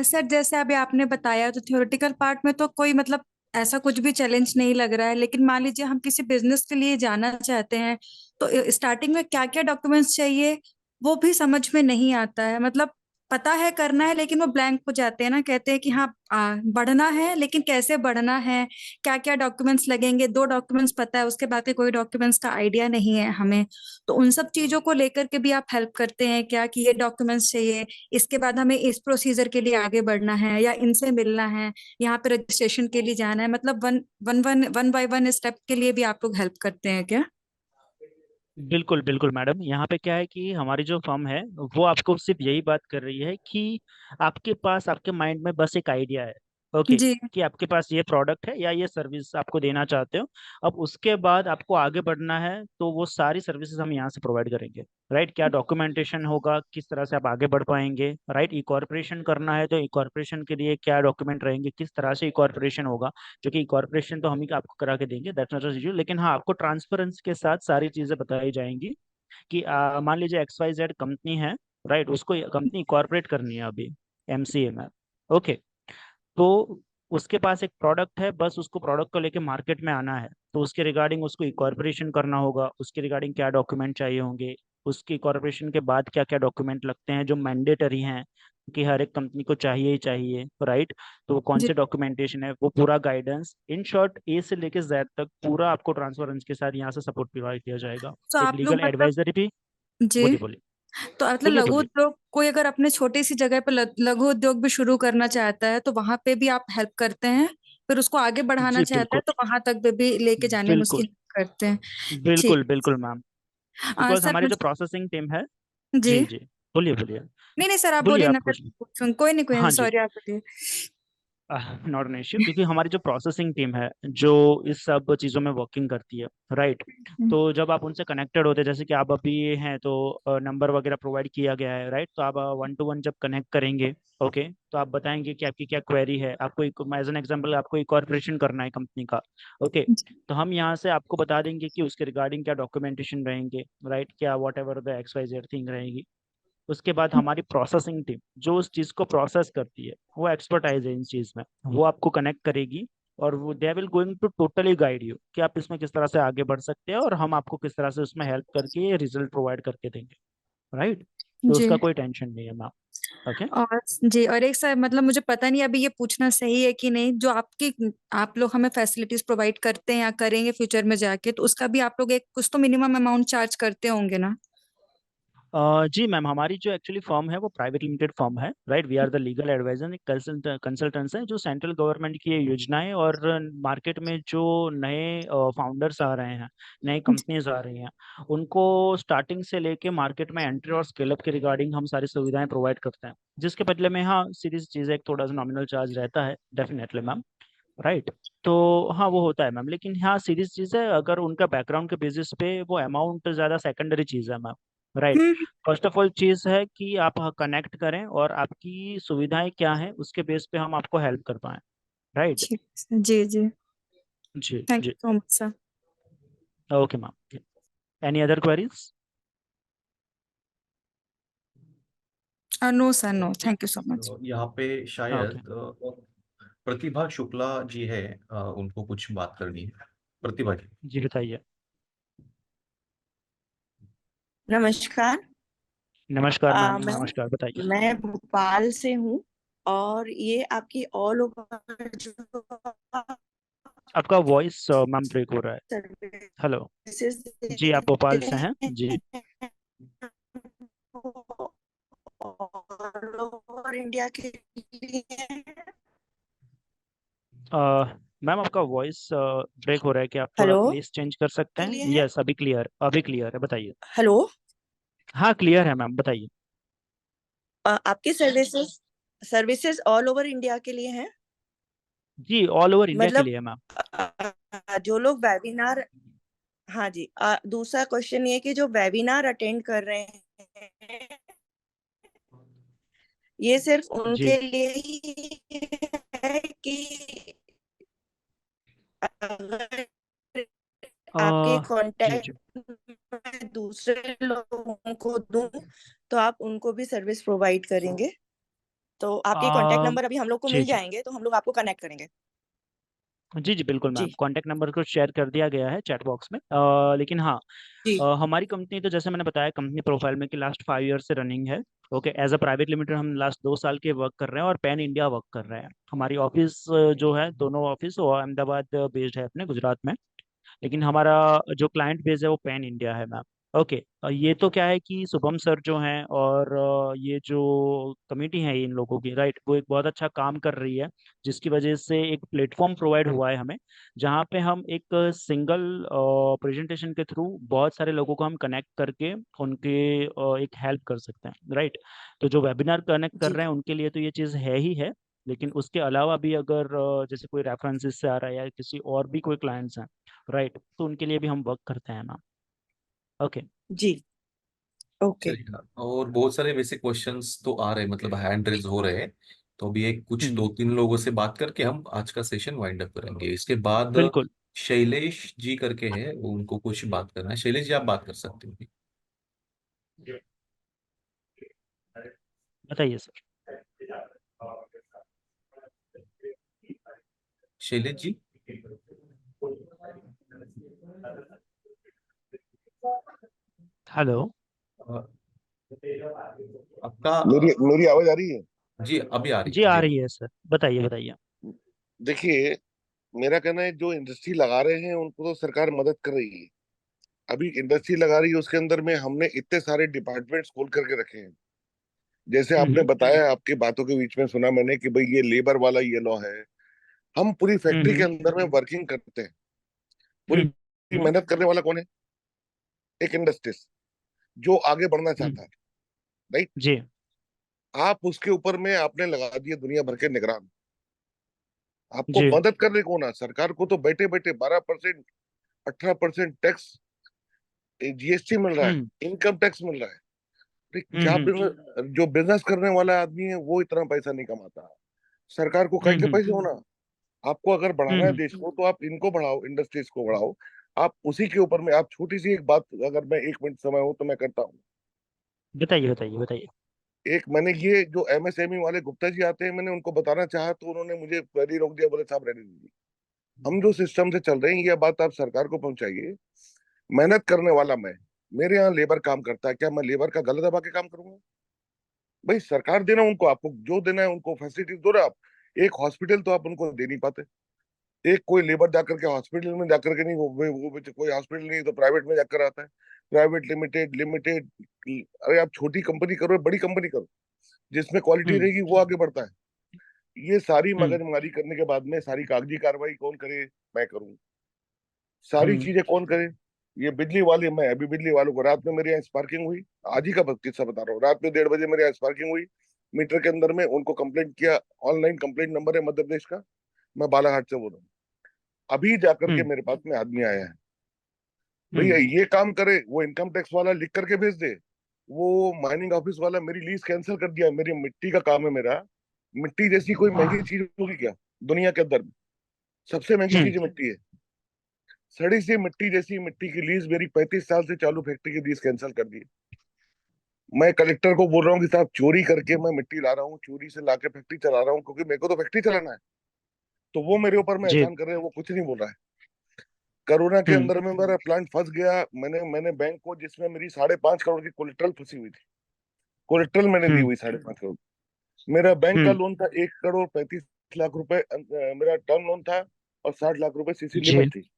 सर, जैसे अभी आपने बताया तो थ्योरेटिकल पार्ट में तो कोई मतलब ऐसा कुछ भी चैलेंज नहीं लग रहा है, लेकिन मान लीजिए हम किसी बिजनेस के लिए जाना चाहते हैं तो स्टार्टिंग में क्या क्या डॉक्यूमेंट्स चाहिए वो भी समझ में नहीं आता है। मतलब पता है करना है लेकिन वो ब्लैंक हो जाते हैं ना, कहते हैं कि हाँ बढ़ना है लेकिन कैसे बढ़ना है, क्या क्या डॉक्यूमेंट्स लगेंगे, दो डॉक्यूमेंट्स पता है उसके बाद के कोई डॉक्यूमेंट्स का आइडिया नहीं है हमें। तो उन सब चीजों को लेकर के भी आप हेल्प करते हैं क्या कि ये डॉक्यूमेंट्स चाहिए, इसके बाद हमें इस प्रोसीजर के लिए आगे बढ़ना है या इनसे मिलना है, यहाँ पे रजिस्ट्रेशन के लिए जाना है, मतलब वन बाय वन स्टेप के लिए भी आप लोग हेल्प करते हैं क्या? बिल्कुल बिल्कुल मैडम, यहाँ पे क्या है कि हमारी जो फर्म है वो आपको सिर्फ यही बात कर रही है कि आपके पास आपके माइंड में बस एक आइडिया है, ओके, जी कि आपके पास ये प्रोडक्ट है या ये सर्विस आपको देना चाहते हो। अब उसके बाद आपको आगे बढ़ना है तो वो सारी सर्विसेज हम यहाँ से प्रोवाइड करेंगे, राइट। क्या डॉक्यूमेंटेशन होगा, किस तरह से आप आगे बढ़ पाएंगे, राइट। ई कॉर्पोरेशन करना है तो ई कॉर्पोरेशन के लिए क्या डॉक्यूमेंट रहेंगे, किस तरह से ई कॉर्पोरेशन होगा, जो कि कॉर्पोरेशन तो हम ही आपको करा के देंगे, दैट्स नॉट इशू। लेकिन हाँ, आपको ट्रांसपेरेंसी के साथ सारी चीजें बताई जाएंगी कि मान लीजिए XYZ कंपनी है, राइट, उसको कंपनी कॉर्पोरेट करनी है अभी MCA में, ओके। तो उसके पास एक प्रोडक्ट है, बस उसको प्रोडक्ट को लेके मार्केट में आना है, तो उसके रिगार्डिंग उसको इकॉर्पोरेशन करना होगा, उसके रिगार्डिंग क्या डॉक्यूमेंट चाहिए होंगे, उसकी इकॉर्पोरेशन के बाद क्या क्या डॉक्यूमेंट लगते हैं जो मैंडेटरी हैं कि हर एक कंपनी को चाहिए ही चाहिए, राइट। तो वो कौन जी। से डॉक्यूमेंटेशन है, वो पूरा गाइडेंस, इन शॉर्ट A से लेके Z तक पूरा आपको ट्रांसपेरेंस के साथ यहाँ से सपोर्ट प्रोवाइड किया जाएगा। तो एक आप लोग लीगल मतलब एडवाइजरी भी। जी, बोलिए बोलिए। तो मतलब बोलिए लघु बोलिए। उद्योग कोई अगर अपने छोटी सी जगह पे लघु उद्योग भी शुरू करना चाहता है तो वहां पे भी आप हेल्प करते हैं, फिर उसको आगे बढ़ाना जी चाहता है बिल्कुल तो वहां तक भी लेके जाने में उसकी बिल्कुल हेल्प करते हैं। बिल्कुल ठीक। बिल्कुल मैम, बिकॉज सर हमारी जो मुझे प्रोसेसिंग टीम है। जी, जी जी, बोलिए बोलिए। नहीं नहीं सर आप बोलिए बोलिए आप ना, फिर कुछ। कोई नहीं कोई नहीं, हाँ जी, सॉरी आप बोलिए। नॉट एन इश्यू, क्योंकि हमारी जो प्रोसेसिंग टीम है जो इस सब चीज़ों में वर्किंग करती है, राइट। तो जब आप उनसे कनेक्टेड होते हैं, जैसे कि आप अभी हैं तो नंबर वगैरह प्रोवाइड किया गया है, राइट, तो आप 1-to-1 जब कनेक्ट करेंगे, ओके, तो आप बताएंगे कि आपकी क्या क्वेरी है, आपको एज एन एग्जांपल आपको कॉर्पोरेशन करना है कंपनी का, ओके। तो हम यहाँ से आपको बता देंगे कि उसके रिगार्डिंग क्या डॉक्यूमेंटेशन रहेंगे, राइट, क्या what ever the XYZ thing रहेगी, उसके बाद हमारी प्रोसेसिंग टीम जो उस चीज़ को प्रोसेस करती है, वो एक्सपर्टाइज है इन चीज़ में, वो आपको कनेक्ट करेगी और वो they will going to totally guide you कि आप इसमें किस तरह से आगे बढ़ सकते हैं और हम आपको किस तरह से उसमें हेल्प करके रिजल्ट प्रोवाइड करके देंगे, राइट। तो जी। उसका कोई टेंशन नहीं है मैम। ओके। और जी, और एक सर मतलब मुझे पता नहीं अभी ये पूछना सही है कि नहीं, जो आपकी आप लोग हमें फैसिलिटीज प्रोवाइड करते हैं या करेंगे फ्यूचर में जाके, तो उसका भी आप लोग एक कुछ तो मिनिमम अमाउंट चार्ज करते होंगे ना? जी मैम, हमारी जो एक्चुअली फर्म है वो प्राइवेट लिमिटेड फर्म है, right. We are the legal advisor, एक कंसल्टेंट्स हैं जो सेंट्रल गवर्नमेंट की ये योजनाएं और मार्केट में जो नए फाउंडर्स आ रहे हैं, नई कंपनीज आ रही हैं, उनको स्टार्टिंग से लेके मार्केट में एंट्री और स्केल अप के रिगार्डिंग हम सारी सुविधाएं प्रोवाइड करते हैं, जिसके बदले में हाँ सीरीज चीज़ एक थोड़ा सा नॉमिनल चार्ज रहता है डेफिनेटली मैम, राइट। तो हाँ वो होता है मैम, लेकिन हाँ सीरीज चीज़ है, अगर उनका बैकग्राउंड के बेसिस पे वो अमाउंट ज़्यादा सेकेंडरी चीज़ है ma'am, right. Hmm. First of all चीज़ है कि आप कनेक्ट करें और आपकी सुविधाएं क्या है उसके बेस पे हम आपको हेल्प कर पाएं, राइट। ठीक है, जी जी। जी थैंक यू जी। So much sir. Okay ma'am, any other queries? No sir, no, thank you so much. यहाँ पे ओके शायद प्रतिभा शुक्ला जी है, उनको कुछ बात करनी है। प्रतिभा जी। जी बताइए। नमस्कार। नमस्कार मैम, मैं नमस्कार, बताइए। मैं भोपाल से हूँ और ये आपकी ऑल ओवर जो आपका वॉइस मैम ब्रेक हो रहा है। हेलो। सर्विसेज जी आप भोपाल से हैं जी। ऑल ओवर इंडिया के लिए है। मैम आपका वॉइस ब्रेक हो रहा है, कि आप थोड़ा हेलो प्लेस चेंज कर सकते के हैं? लिए है। यस अभी क्लियर, अभी क्लियर है, बताइए। हेलो। हाँ क्लियर है मैम, बताइए। आपकी services services all over India के लिए हैं। जी ऑल ओवर इंडिया के मतलब लिए मैम। जो लोग वेबिनार, हाँ जी, दूसरा क्वेश्चन ये कि जो वेबिनार अटेंड कर रहे हैं ये सिर्फ जी उनके लिए ही है कि अगर आपके जी कांटेक्ट जी। में दूसरे लोगों को दूं तो आप उनको भी सर्विस प्रोवाइड करेंगे? तो आपके कांटेक्ट आ, नंबर अभी हम लोग को जी मिल जी जाएंगे तो हम लोग आपको कनेक्ट करेंगे। जी जी बिल्कुल मैम, जी कॉन्टैक्ट नंबर को शेयर कर दिया गया है चैट बॉक्स में। लेकिन हाँ जी हमारी कंपनी तो जैसे मैंने बताया कंपनी प्रोफाइल में कि लास्ट 5 ईयर से रनिंग है। Okay, as a private limited हम लास्ट 2 साल के वर्क कर रहे हैं और पैन इंडिया वर्क कर रहे हैं। हमारी ऑफिस जो है, दोनों ऑफिस वो अहमदाबाद बेस्ड है अपने गुजरात में, लेकिन हमारा जो क्लाइंट बेस है वो पैन इंडिया है मैम। ओके, ये तो क्या है कि शुभम सर जो हैं और ये जो कमेटी है इन लोगों की, राइट, वो एक बहुत अच्छा काम कर रही है, जिसकी वजह से एक प्लेटफॉर्म प्रोवाइड हुआ है हमें, जहाँ पे हम एक सिंगल प्रेजेंटेशन के थ्रू बहुत सारे लोगों को हम कनेक्ट करके उनके एक हेल्प कर सकते हैं, राइट। तो जो वेबिनार कनेक्ट कर जी रहे हैं उनके लिए तो ये चीज़ है ही है, लेकिन उसके अलावा भी अगर जैसे कोई रेफरेंसेस से आ रहा है या किसी और भी कोई क्लाइंट्स हैं, राइट, तो उनके लिए भी हम वर्क करते हैं मैम। ओके। जी। ओके चलिए, और बहुत सारे वैसे क्वेश्चंस तो आ रहे हैं, मतलब हैंड रेज हो रहे हैं। तो अभी एक कुछ हम्म। 2-3 लोगों से बात करके हम आज का सेशन वाइंड अप करेंगे। इसके बाद बिल्कुल। शैलेश जी करके हैं, वो उनको कुछ बात करना है। शैलेश जी आप बात कर सकते हो। बताइए सर। शैलेश जी। हेलो। अ, आपका मेरी मेरी आवाज आ रही है? जी अभी आ रही जी है आ जी। रही है सर, बताइए बताइए। देखिए, मेरा कहना है जो इंडस्ट्री लगा रहे हैं उनको तो सरकार मदद कर रही है। अभी इंडस्ट्री लगा रही है उसके अंदर में हमने इतने सारे डिपार्टमेंट्स खोल करके रखे हैं। जैसे आपने हम्म बताया, आपकी बातों के बीच में सुना मैंने कि भाई ये लेबर वाला ये लॉ है। हम पूरी फैक्ट्री के हम्म अंदर में वर्किंग करते हैं। पूरी हम्म हम्म मेहनत करने वाला कौन है? एक इंडस्ट्रीज जो आगे बढ़ना हम्म, चाहता है, राइट। जी। आप उसके ऊपर में आपने लगा दिए दुनिया भर के निगरान। आपको जी। मदद करने कौन है? सरकार को तो बैठे बैठे 12%, 18% टैक्स, जीएसटी मिल रहा है, हम्म इनकम टैक्स मिल रहा है। अरे क्या हम्म बिजनेस, जो बिजनेस करने वाला आदमी है वो इतना पैसा नहीं कमाता। सरकार को काहे के हम्म पैसे होना? आपको अगर बढ़ाना है हम्म देश को तो आप इनको बढ़ाओ, इंडस्ट्रीज को बढ़ाओ। आप उसी के ऊपर में, आप छोटी सी एक बात, अगर मैं 1 मिनट समय हो तो मैं करता हूँ। बताइए बताइए बताइए। एक मैंने ये जो एमएसएमई वाले गुप्ता जी आते हैं, मैंने उनको बताना चाहा तो उन्होंने मुझे क्वेरी रोक दिया, बोले साहब रहने दीजिए। हम जो सिस्टम से चल रहे हैं, ये बात आप सरकार को पहुंचाइए। मेहनत करने वाला मैं, मेरे यहाँ लेबर काम करता है, क्या मैं लेबर का गला दबा के काम करूंगा? भाई सरकार देना उनको, आपको जो देना है उनको फैसिलिटीज दो रहे आप। एक हॉस्पिटल तो आप उनको दे नहीं पाते। एक कोई लेबर जाकर के हॉस्पिटल में जाकर के नहीं, कोई हॉस्पिटल नहीं तो प्राइवेट में जाकर आता है। प्राइवेट लिमिटेड लिमिटेड, अरे आप छोटी कंपनी करो, बड़ी कंपनी करो, जिसमें क्वालिटी हम्म रहेगी वो आगे बढ़ता है। ये सारी हम्म मगजमारी करने के बाद में सारी कागजी कार्रवाई कौन करे? मैं करूँ। सारी हम्म। चीजें कौन करे? ये बिजली वाले, मैं अभी बिजली वालों को, रात में मेरे यहाँ स्पार्किंग हुई। आज ही का किस्सा बता रहा हूँ, रात में 1:30 बजे मेरे यहाँ स्पार्किंग हुई। मीटर के अंदर में उनको कंप्लेंट किया। ऑनलाइन कंप्लेंट नंबर है मध्य प्रदेश का। मैं बालाघाट से बोल रहा हूँ। अभी जाकर के हम्म मेरे पास में आदमी आया है, भैया हम्म। ये काम करे। वो इनकम टैक्स वाला लिख करके भेज दे। वो माइनिंग ऑफिस वाला मेरी लीज कैंसिल कर दिया। मेरी मिट्टी का काम है मेरा। मिट्टी जैसी कोई महंगी चीज होगी क्या दुनिया के अंदर में? सबसे महंगी हम्म। चीज मिट्टी है। सड़ी सी मिट्टी जैसी मिट्टी की लीज मेरी 35 साल से चालू फैक्ट्री की लीज कैंसिल कर दी। मैं कलेक्टर को बोल रहा हूँ कि साहब चोरी करके मैं मिट्टी ला रहा हूँ, चोरी से लाके फैक्ट्री चला रहा हूँ, क्योंकि मेरे को तो फैक्ट्री चलाना है। तो वो मेरे ऊपर में जी। एहसान कर रहे हैं, वो कुछ नहीं बोल रहा है। कोरोना के हम्म अंदर में मेरा प्लांट फंस गया। मैंने बैंक को, जिसमें मेरी 5.5 करोड़ की कोलेट्रल फंसी हुई थी, कोलेट्रल मैंने दी हम्म हुई 5.5 करोड़। मेरा बैंक का हम्म। लोन था 1,35 लाख रुपए, मेरा टर्म लोन था, और 60 लाख रुपए सीसी जी लिमिट थी।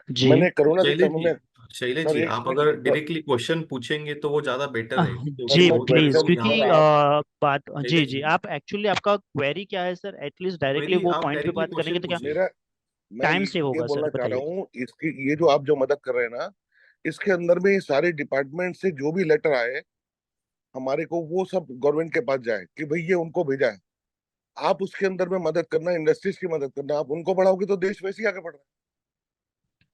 जी। मैंने कोरोना के शैलेश समय जी, में, शैलेश सर जी, एक आप मिनट अगर सर, डायरेक्टली क्वेश्चन पूछेंगे तो वो ज्यादा बेटर आह, रहेगा, सर जी क्योंकि मैं वो प्लीज, क्वेश्चन क्वेश्चन, यहाँ क्योंकि पे बात, जी शैलेश जी, जी, आप एक्चुअली आपका क्वेरी क्या है सर, एटलीस्ट डायरेक्टली क्वेरी वो आप पॉइंट पे डायरेक्टली बात करेंगे क्वेश्चन तो क्या पूछिए। मेरा, मैं टाइम सेव ये होगा सर, बोलना चाह रहा बताइए। हूँ, इसकी ये जो आप जो मदद कर रहे हैं ना, इसके अंदर में ये सारे डिपार्टमेंट से जो भी लेटर आए हमारे को, वो सब गवर्नमेंट के पास जाए कि भाई ये उनको भेजा है। आप उसके अंदर में मदद करना, इंडस्ट्रीज की मदद करना, आप उनको बढ़ाओगे तो देश वैसे ही आगे बढ़ रहा है।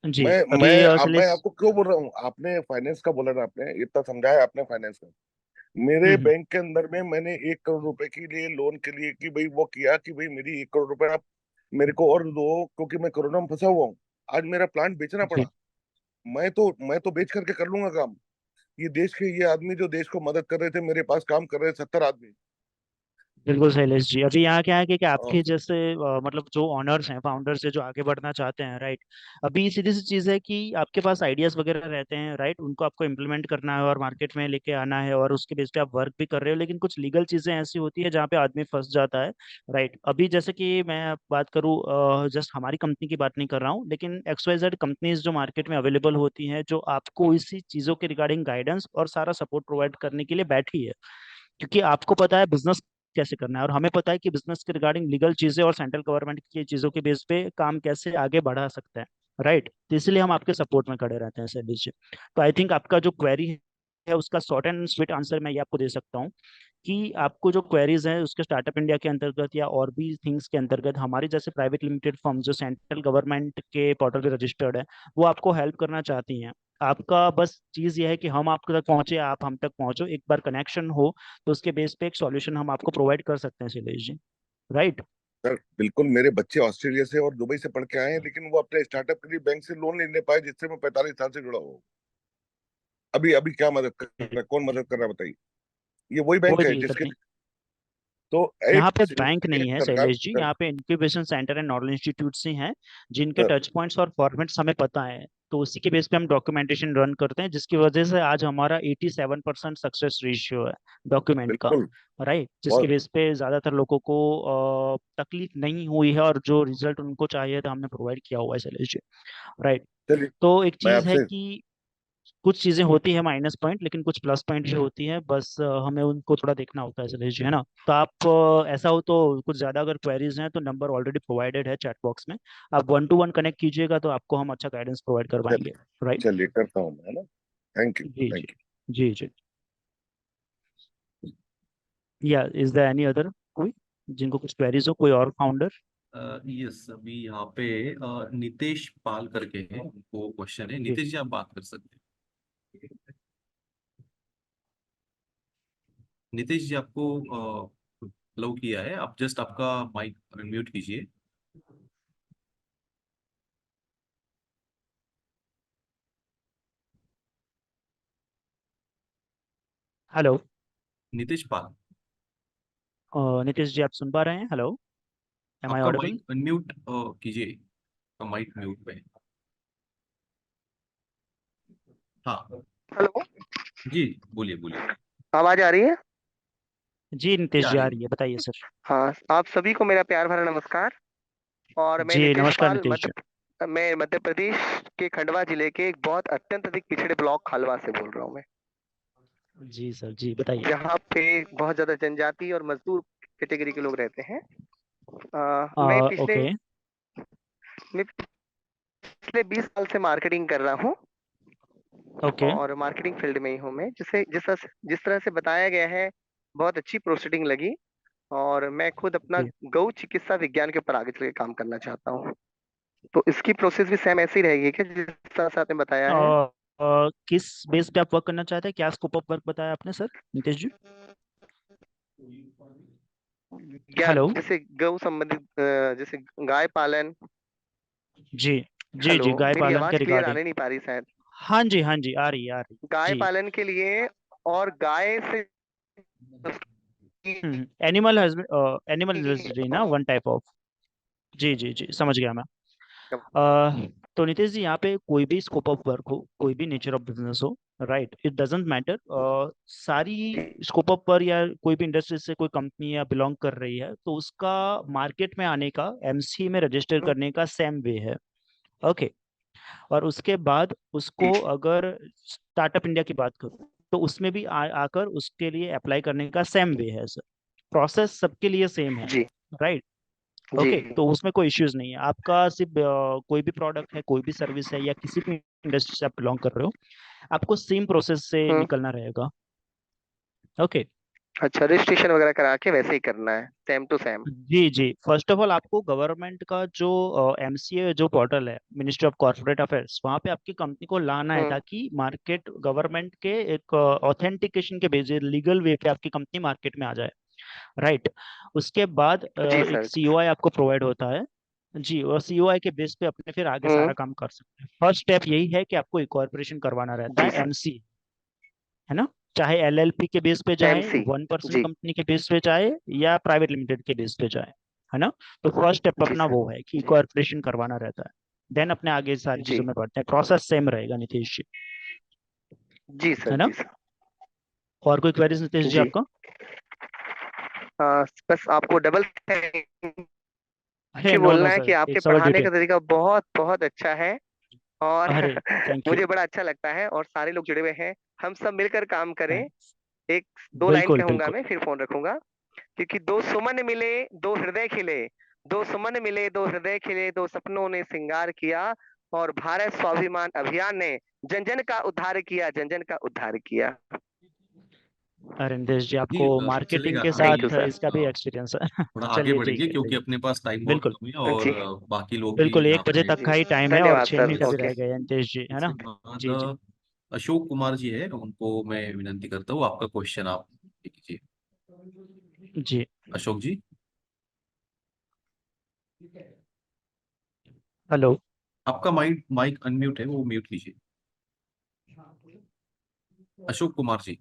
जी मैं अभी मैं शैलेश। आपको क्यों बोल रहा हूँ, आपने फाइनेंस का बोला ना, आपने इतना समझाया आपने फाइनेंस का। मेरे हम्म। बैंक के अंदर में मैंने 1 करोड़ रुपए के लिए लोन के लिए कि भाई वो किया कि भाई मेरी 1 करोड़ रुपए आप मेरे को और दो, क्योंकि मैं कोरोना में फंसा हुआ हूँ। आज मेरा प्लांट बेचना जी पड़ा। मैं तो बेच करके कर लूंगा काम। ये देश के ये आदमी जो देश को मदद कर रहे थे, मेरे पास काम कर रहे 70 आदमी। बिल्कुल शैलेश जी, अभी यहाँ क्या है कि हाँ, आपके जैसे मतलब जो ऑनर्स हैं, फाउंडर्स हैं, जो आगे बढ़ना चाहते हैं, राइट। अभी सीधी सी चीज़ है कि आपके पास आइडियाज वगैरह रहते हैं, राइट, उनको आपको इम्प्लीमेंट करना है और मार्केट में लेके आना है, और उसके बेस पे आप वर्क भी कर रहे हो, लेकिन कुछ लीगल चीज़ें ऐसी होती है जहाँ पे आदमी फंस जाता है, राइट। अभी जैसे कि मैं बात करूँ, जस्ट हमारी कंपनी की बात नहीं कर रहा हूँ, लेकिन XYZ कंपनीज जो मार्केट में अवेलेबल होती हैं, जो आपको इसी चीज़ों के रिगार्डिंग गाइडेंस और सारा सपोर्ट प्रोवाइड करने के लिए बैठी है, क्योंकि आपको पता है बिजनेस कैसे करना है, और हमें पता है कि बिजनेस के रिगार्डिंग लीगल चीजें और सेंट्रल गवर्नमेंट की चीजों के बेस पे काम कैसे आगे बढ़ा सकते हैं, राइट। तो इसलिए हम आपके सपोर्ट में खड़े रहते हैं सर जी। तो आई थिंक आपका जो क्वेरी है उसका शॉर्ट एंड स्वीट आंसर मैं ये आपको दे सकता हूँ कि आपको जो क्वेरीज हैं उसके स्टार्टअप इंडिया के अंतर्गत या और भी थिंग्स के अंतर्गत, हमारी जैसे प्राइवेट लिमिटेड फर्म जो सेंट्रल गवर्नमेंट के पोर्टल पे रजिस्टर्ड है, वो आपको हेल्प करना चाहती हैं। आपका बस चीज़ ये है कि हम आपके तक पहुंचे, आप हम तक पहुंचो, एक बार कनेक्शन हो तो उसके बेस पे एक सॉल्यूशन हम आपको प्रोवाइड कर सकते हैं शैलेश जी, राइट। सर बिल्कुल। मेरे बच्चे ऑस्ट्रेलिया से और दुबई से पढ़ के आए हैं, लेकिन वो अपने स्टार्टअप के लिए बैंक से लोन नहीं ले पाए, जिससे मैं 45 साल से जुड़ा हुआ हूँ। अभी अभी क्या मदद कर रहा है, कौन मदद कर रहा है बताइए? ये वही बैंक कोई है दिक्कत जिसके, नहीं। तो यहाँ पे एक बैंक नहीं है सरकार, शैलेश जी, यहाँ पे incubation centre and knowledge institutes ही हैं, जिनके टच पॉइंट्स और फॉर्मेट्स हमें पता है, तो उसी के बेस पे हम डॉक्यूमेंटेशन रन करते हैं, जिसकी वजह से आज हमारा 87% सक्सेस रेशियो है डॉक्यूमेंट का, बिल्कुल। राइट, जिसके बहुत, बेस पे ज्यादातर लोगों को तकलीफ नहीं हुई है, और जो रिजल्ट उनको चाहिए था हमने प्रोवाइड किया हुआ है शैलेश जी, राइट। चलिए तो एक मैं चीज है आपसे, कि कुछ चीजें होती है माइनस पॉइंट, लेकिन कुछ प्लस पॉइंट भी होती है, बस हमें उनको थोड़ा देखना होता है शैलेश जी, है ना। तो आप ऐसा हो तो कुछ ज्यादा अगर क्वेरीज हैं तो नंबर ऑलरेडी प्रोवाइडेड है चैट बॉक्स में, आप 1 to 1 कनेक्ट कीजिएगा तो आपको हम अच्छा गाइडेंस प्रोवाइड करवाएंगे, राइट। चलिए करता हूँ मैं, है ना। थैंक यू, जी जी। थैंक जी जी। या इज देयर एनी अदर, कोई जिनको कुछ क्वेरीज हो, कोई और फाउंडर? यस, अभी यहाँ पे नितेश पाल करके है, उनको क्वेश्चन है। जी नितेश जी, आप बात कर सकते हैं। नितेश जी, आपको अलाउ किया है, आप जस्ट आपका माइक अनम्यूट कीजिए। हेलो। नीतीश पाल, नीतीश जी, आप सुन पा रहे हैं? हेलो, एम आई आपका ऑडिबल? माइक अनम्यूट कीजिए, आपका माइक म्यूट पे है। हाँ हेलो, जी, बोलिए बोलिए। आवाज आ रही है? जी नीतीश क्या आ जी, आ रही रही है, बताइए सर। हाँ, आप सभी को मेरा प्यार भरा नमस्कार। और मैं जी नीतीश नमस्कार पाल, नीतीश जी। मैं मध्य प्रदेश के खंडवा जिले के एक बहुत अत्यंत अधिक पिछड़े ब्लॉक खालवा से बोल रहा हूँ मैं। जी सर, जी बताइए। जहाँ पे बहुत ज्यादा जनजाति और मजदूर कैटेगरी के लोग रहते हैं। ओके। मैं पिछले 20 साल से मार्केटिंग कर रहा हूँ ओके। और मार्केटिंग फील्ड में ही हूँ मैं। जिस तरह से बताया गया है, बहुत अच्छी प्रोसीडिंग लगी। और मैं खुद अपना जी। गौ चिकित्सा विज्ञान के ऊपर आगे चल के काम करना चाहता हूँ। तो इसकी प्रोसेस भी सेम ऐसी रहेगी कि जिस तरह से आपने बताया है। किस बेस पे आप वर्क करना चाहते हैं? क्या स्कोप ऑफ वर्क बताया आपने सर, नीतीश जी? ज्ञान, हेलो। जैसे गौ संबंधित, जैसे गाय पालन। जी जी हेलो, जी, गाय मेरी पालन के आवाज क्लियर रिगार्डिंग। आने नहीं पा रही शायद। हाँ जी, हाँ जी, आ रही है, आ रही है। गाय जी। पालन के लिए और गाय से एनिमल एनिमल हस्बेंड्री ना, वन टाइप ऑफ। जी जी जी, समझ गया मैं। तो नीतीश जी, यहाँ पे कोई भी स्कोप ऑफ वर्क हो, कोई भी नेचर ऑफ बिजनेस हो, राइट, इट डजेंट मैटर। सारी स्कोप ऑफ वर्क या कोई भी इंडस्ट्री से कोई कंपनी या बिलोंग कर रही है तो उसका मार्केट में आने का, एमसी में रजिस्टर करने का सेम वे है। ओके। और उसके बाद उसको अगर स्टार्टअप इंडिया की बात करूं तो उसमें भी आकर उसके लिए अप्लाई करने का सेम वे है सर। प्रोसेस सबके लिए सेम है, जी राइट। जी। ओके, तो उसमें कोई इश्यूज नहीं है। आपका सिर्फ कोई भी प्रोडक्ट है, कोई भी सर्विस है, या किसी भी इंडस्ट्री से आप बिलोंग कर रहे हो, आपको सेम प्रोसेस से हम्म। निकलना रहेगा। ओके। अच्छा, रजिस्ट्रेशन वगैरह करा के वैसे ही करना है, सेम टू सेम। जी जी, फर्स्ट ऑफ ऑल आपको गवर्नमेंट का जो एमसीए जो पोर्टल है, मिनिस्ट्री ऑफ कॉर्पोरेट अफेयर्स, वहाँ पे आपकी कंपनी को लाना है हम्म। ताकि मार्केट गवर्नमेंट के एक ऑथेंटिकेशन के बेसिस, लीगल वे पे आपकी कंपनी मार्केट में आ जाए, राइट। उसके बाद जी एक सर। सीओआई आपको प्रोवाइड होता है। जी, और सीओआई के बेस पे अपने फिर आगे हम्म। सारा काम कर सकते हैं। फर्स्ट स्टेप यही है कि आपको इनकॉर्पोरेशन करवाना रहता जी है, सर। एमसी, है ना। चाहे एलएलपी के बेस पे जाए, एमसी। 1 पर्सन जी कंपनी के बेस पे जाए, या प्राइवेट लिमिटेड के बेस पे जाए, है ना। तो फर्स्ट स्टेप जी अपना सर। वो है कि इनकॉर्पोरेशन करवाना रहता है। देन अपने आगे सारी जी चीजों में बढ़ते हैं, प्रोसेस सेम रहेगा नीतीश जी, जी है सर। ना। जी सर। और कोई क्वेरीज नीतीश जी जी। आपका? बस आपको डबल थैंक अरे यू नो नो बोलना है कि सर, आपके इट्स अवर पढ़ाने ड्यूटी। का तरीका बहुत बहुत अच्छा है। और अरे थैंक यू। मुझे बड़ा अच्छा लगता है और सारे लोग जुड़े हुए हैं। हम सब मिलकर काम करें। एक दो लाइन बिल्कुल कहूंगा बिल्कुल। मैं, फिर फोन रखूंगा। क्योंकि दो सुमन मिले, दो हृदय खिले। दो सुमन मिले, दो हृदय खिले, दो सपनों ने श्रृंगार किया। और भारत स्वाभिमान अभियान ने जन जन का उद्धार किया, जन जन का उद्धार किया। अरे नितेश जी, जी, आपको मार्केटिंग चलेगा। के हम थैंक यू साथ सर। इसका भी एक्सपीरियंस है। थोड़ा आगे चलिए ठीक बढ़ेंगे है, क्योंकि ठीक। अपने पास टाइम बहुत बिल्कुल कम है, और जी बाकी लोग भी बिल्कुल, यहाँ 1 बजे पे। तक का ही टाइम है और धन्यवाद सर। 6 मिनट अभी ओके। रह गए हैं नितेश जी, है ना। इसके बाद जी जी अशोक कुमार जी है, उनको मैं विनंती करता हूँ आपका क्वेश्चन आप कीजिए। जी। अशोक जी, हेलो। आपका माइक माइक अनम्यूट है, वो म्यूट कीजिए। अशोक कुमार जी।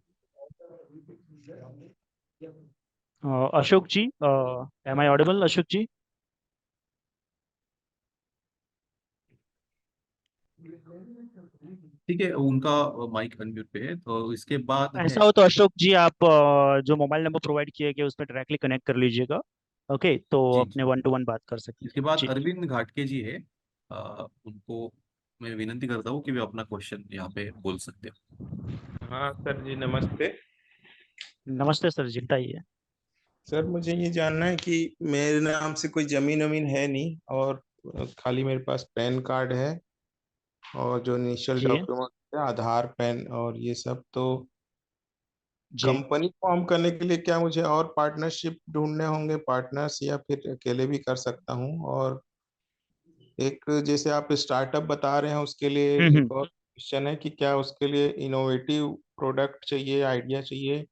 अशोक जी, एम आई ऑडिबल अशोक जी? ठीक है, उनका माइक अनम्यूट पे है, तो इसके बाद है। ऐसा हो तो अशोक जी, आप जो मोबाइल नंबर प्रोवाइड किए गए उस पर डायरेक्टली कनेक्ट कर लीजिएगा। ओके, तो जी अपने जी। 1 to 1 बात कर सकते इसके हैं बाद जी। अरविंद घाटके जी है, उनको मैं विनंती करता हूँ कि वे अपना क्वेश्चन यहाँ पे बोल सकते हो। हाँ सर जी, नमस्ते। नमस्ते सर जी, बताइए। सर, मुझे ये जानना है कि मेरे नाम से कोई जमीन वमीन है नहीं, और खाली मेरे पास पैन कार्ड है, और जो इनिशियल जी डॉक्यूमेंट है आधार पैन और ये सब। तो जी। कंपनी फॉर्म करने के लिए क्या मुझे और पार्टनरशिप ढूंढने होंगे, पार्टनर्स, या फिर अकेले भी कर सकता हूँ? और एक जैसे आप स्टार्टअप बता रहे हैं, उसके लिए हम्म। एक और क्वेश्चन है कि क्या उसके लिए इनोवेटिव प्रोडक्ट चाहिए, आइडिया चाहिए,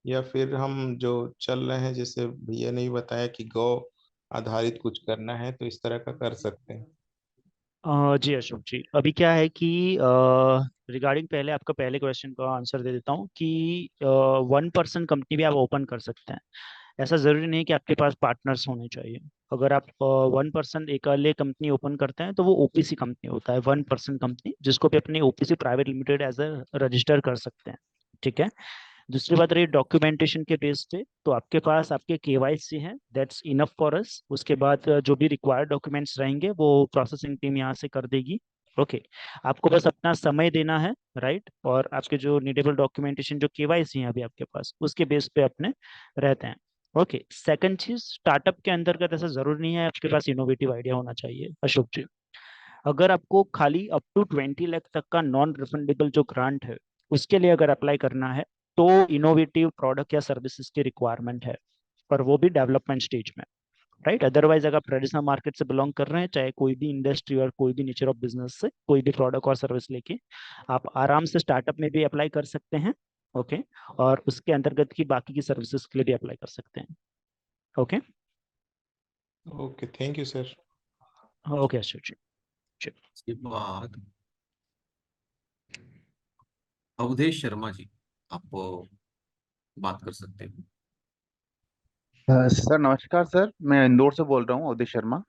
या फिर हम जो चल रहे हैं, जैसे भैया ने भी बताया कि गौ आधारित कुछ करना है, तो इस तरह का कर सकते हैं? जी अशोक जी, अभी क्या है कि रिगार्डिंग पहले आपका पहले क्वेश्चन का आंसर दे देता हूँ कि 1% कंपनी भी आप ओपन कर सकते हैं। ऐसा ज़रूरी नहीं कि आपके पास पार्टनर्स होने चाहिए। अगर आप 1% अकेले कंपनी ओपन करते हैं तो वो ओपीसी कंपनी होता है, 1% कंपनी, जिसको भी अपनी OPC private limited as a register कर सकते हैं। ठीक है। दूसरी बात रही डॉक्यूमेंटेशन के बेस पे, तो आपके पास आपके केवाईसी हैं, दैट्स इनफ फॉर अस। उसके बाद जो भी रिक्वायर्ड डॉक्यूमेंट्स रहेंगे वो प्रोसेसिंग टीम यहाँ से कर देगी। ओके, आपको बस अपना समय देना है, राइट, और आपके जो नीडेबल डॉक्यूमेंटेशन जो केवाईसी हैं अभी आपके पास, उसके बेस पे अपने रहते हैं। ओके, सेकंड चीज, स्टार्टअप के अंतर्गत ऐसा जरूरी नहीं है आपके पास इनोवेटिव आइडिया होना चाहिए अशोक जी। अगर आपको खाली अप टू 20 लाख तक का नॉन रिफंडेबल जो ग्रांट है उसके लिए अगर अप्लाई करना है तो इनोवेटिव प्रोडक्ट या सर्विसेज की रिक्वायरमेंट है, पर वो भी डेवलपमेंट स्टेज में, राइट। अदरवाइज अगर आप ट्रेडिशनल मार्केट से बिलोंग कर रहे हैं, चाहे कोई भी इंडस्ट्री और कोई भी नेचर ऑफ बिजनेस से कोई भी प्रोडक्ट और सर्विस लेके, आप आराम से स्टार्टअप में भी अप्लाई कर सकते हैं। ओके, और उसके अंतर्गत की बाकी की सर्विसेज के लिए भी अप्लाई कर सकते हैं। Okay okay, thank you sir. Okay Ashok ji. इसके बाद अवधेश शर्मा जी, आप बात कर सकते हैं। सर नमस्कार सर, मैं इंदौर से बोल रहा हूँ, अवधेश शर्मा।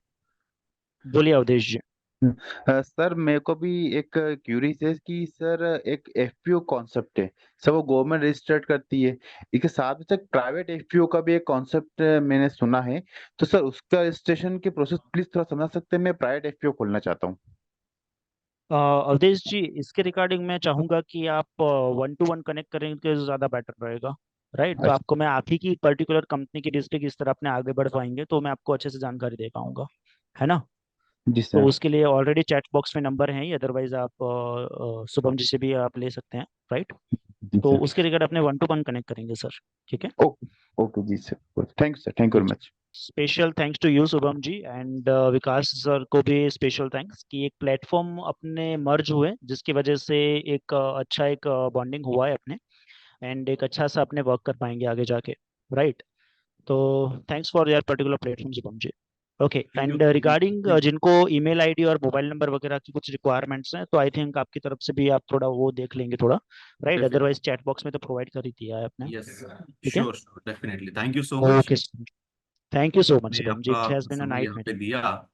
बोलिए अवधेश जी। सर मेरे को भी एक क्यूरी है कि सर एक एफपीओ कॉन्सेप्ट है सर, वो गवर्नमेंट रजिस्टर्ड करती है, इसके साथ में सर प्राइवेट एफपीओ का भी एक कॉन्सेप्ट मैंने सुना है, तो सर उसका रजिस्ट्रेशन की प्रोसेस प्लीज थोड़ा समझा सकते हैं? मैं प्राइवेट एफपीओ खोलना चाहता हूँ। अवधेश जी, इसके रिगार्डिंग मैं चाहूंगा कि आप 1-to-1 कनेक्ट करेंगे तो ज़्यादा बेटर रहेगा, राइट। तो आपको मैं आप ही की पर्टिकुलर कंपनी की डिस्ट्रिक्ट किस तरह अपने आगे बढ़ पाएंगे तो मैं आपको अच्छे से जानकारी दे पाऊंगा, है ना। जी तो सर। उसके लिए ऑलरेडी चैट बॉक्स में नंबर है ही, अदरवाइज आप शुभम जी से भी आप ले सकते हैं, राइट। जी तो सर। उसके रिगार्ड अपने 1-to-1 कनेक्ट करेंगे सर, ठीक है। ओके ओके जी sir, thank you sir, thank you very much. Special thanks to you Shubham ji, and Vikas sir को भी स्पेशल थैंक्स कि एक प्लेटफॉर्म अपने मर्ज हुए जिसकी वजह से एक अच्छा एक बॉन्डिंग हुआ है अपने, एंड एक अच्छा सा अपने वर्क कर पाएंगे आगे जाके, राइट। तो thanks for your particular platform Shubham ji. Okay, and regarding जिनको ईमेल आईडी और मोबाइल नंबर वगैरह की कुछ रिक्वायरमेंट्स हैं तो आई थिंक आपकी तरफ से भी आप थोड़ा वो देख लेंगे थोड़ा, राइट। अदरवाइज चैट बॉक्स में तो प्रोवाइड कर ही दिया है आपने। यस, ठीक है, sure sure, definitely, thank you so much. Okay, thank you so much आपने शुभम जी, इट हैज आपका बीन अ समय नाइट यहाँ पे मीटिंग। दिया,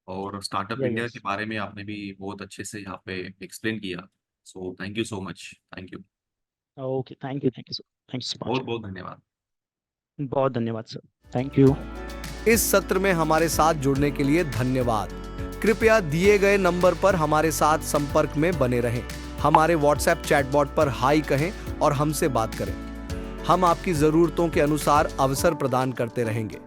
और स्टार्टअप या इंडिया के यस, बारे में आपने भी बहुत अच्छे से यहाँ पे एक्सप्लेन किया। So thank you so much, thank you, okay, thank you so much, बहुत बहुत धन्यवाद। बहुत धन्यवाद सर, थैंक यू। इस सत्र में हमारे साथ जुड़ने के लिए धन्यवाद। कृपया दिए गए नंबर पर हमारे साथ संपर्क में बने रहें। हमारे व्हाट्सएप चैटबॉट पर हाई कहें और हमसे बात करें। हम आपकी जरूरतों के अनुसार अवसर प्रदान करते रहेंगे।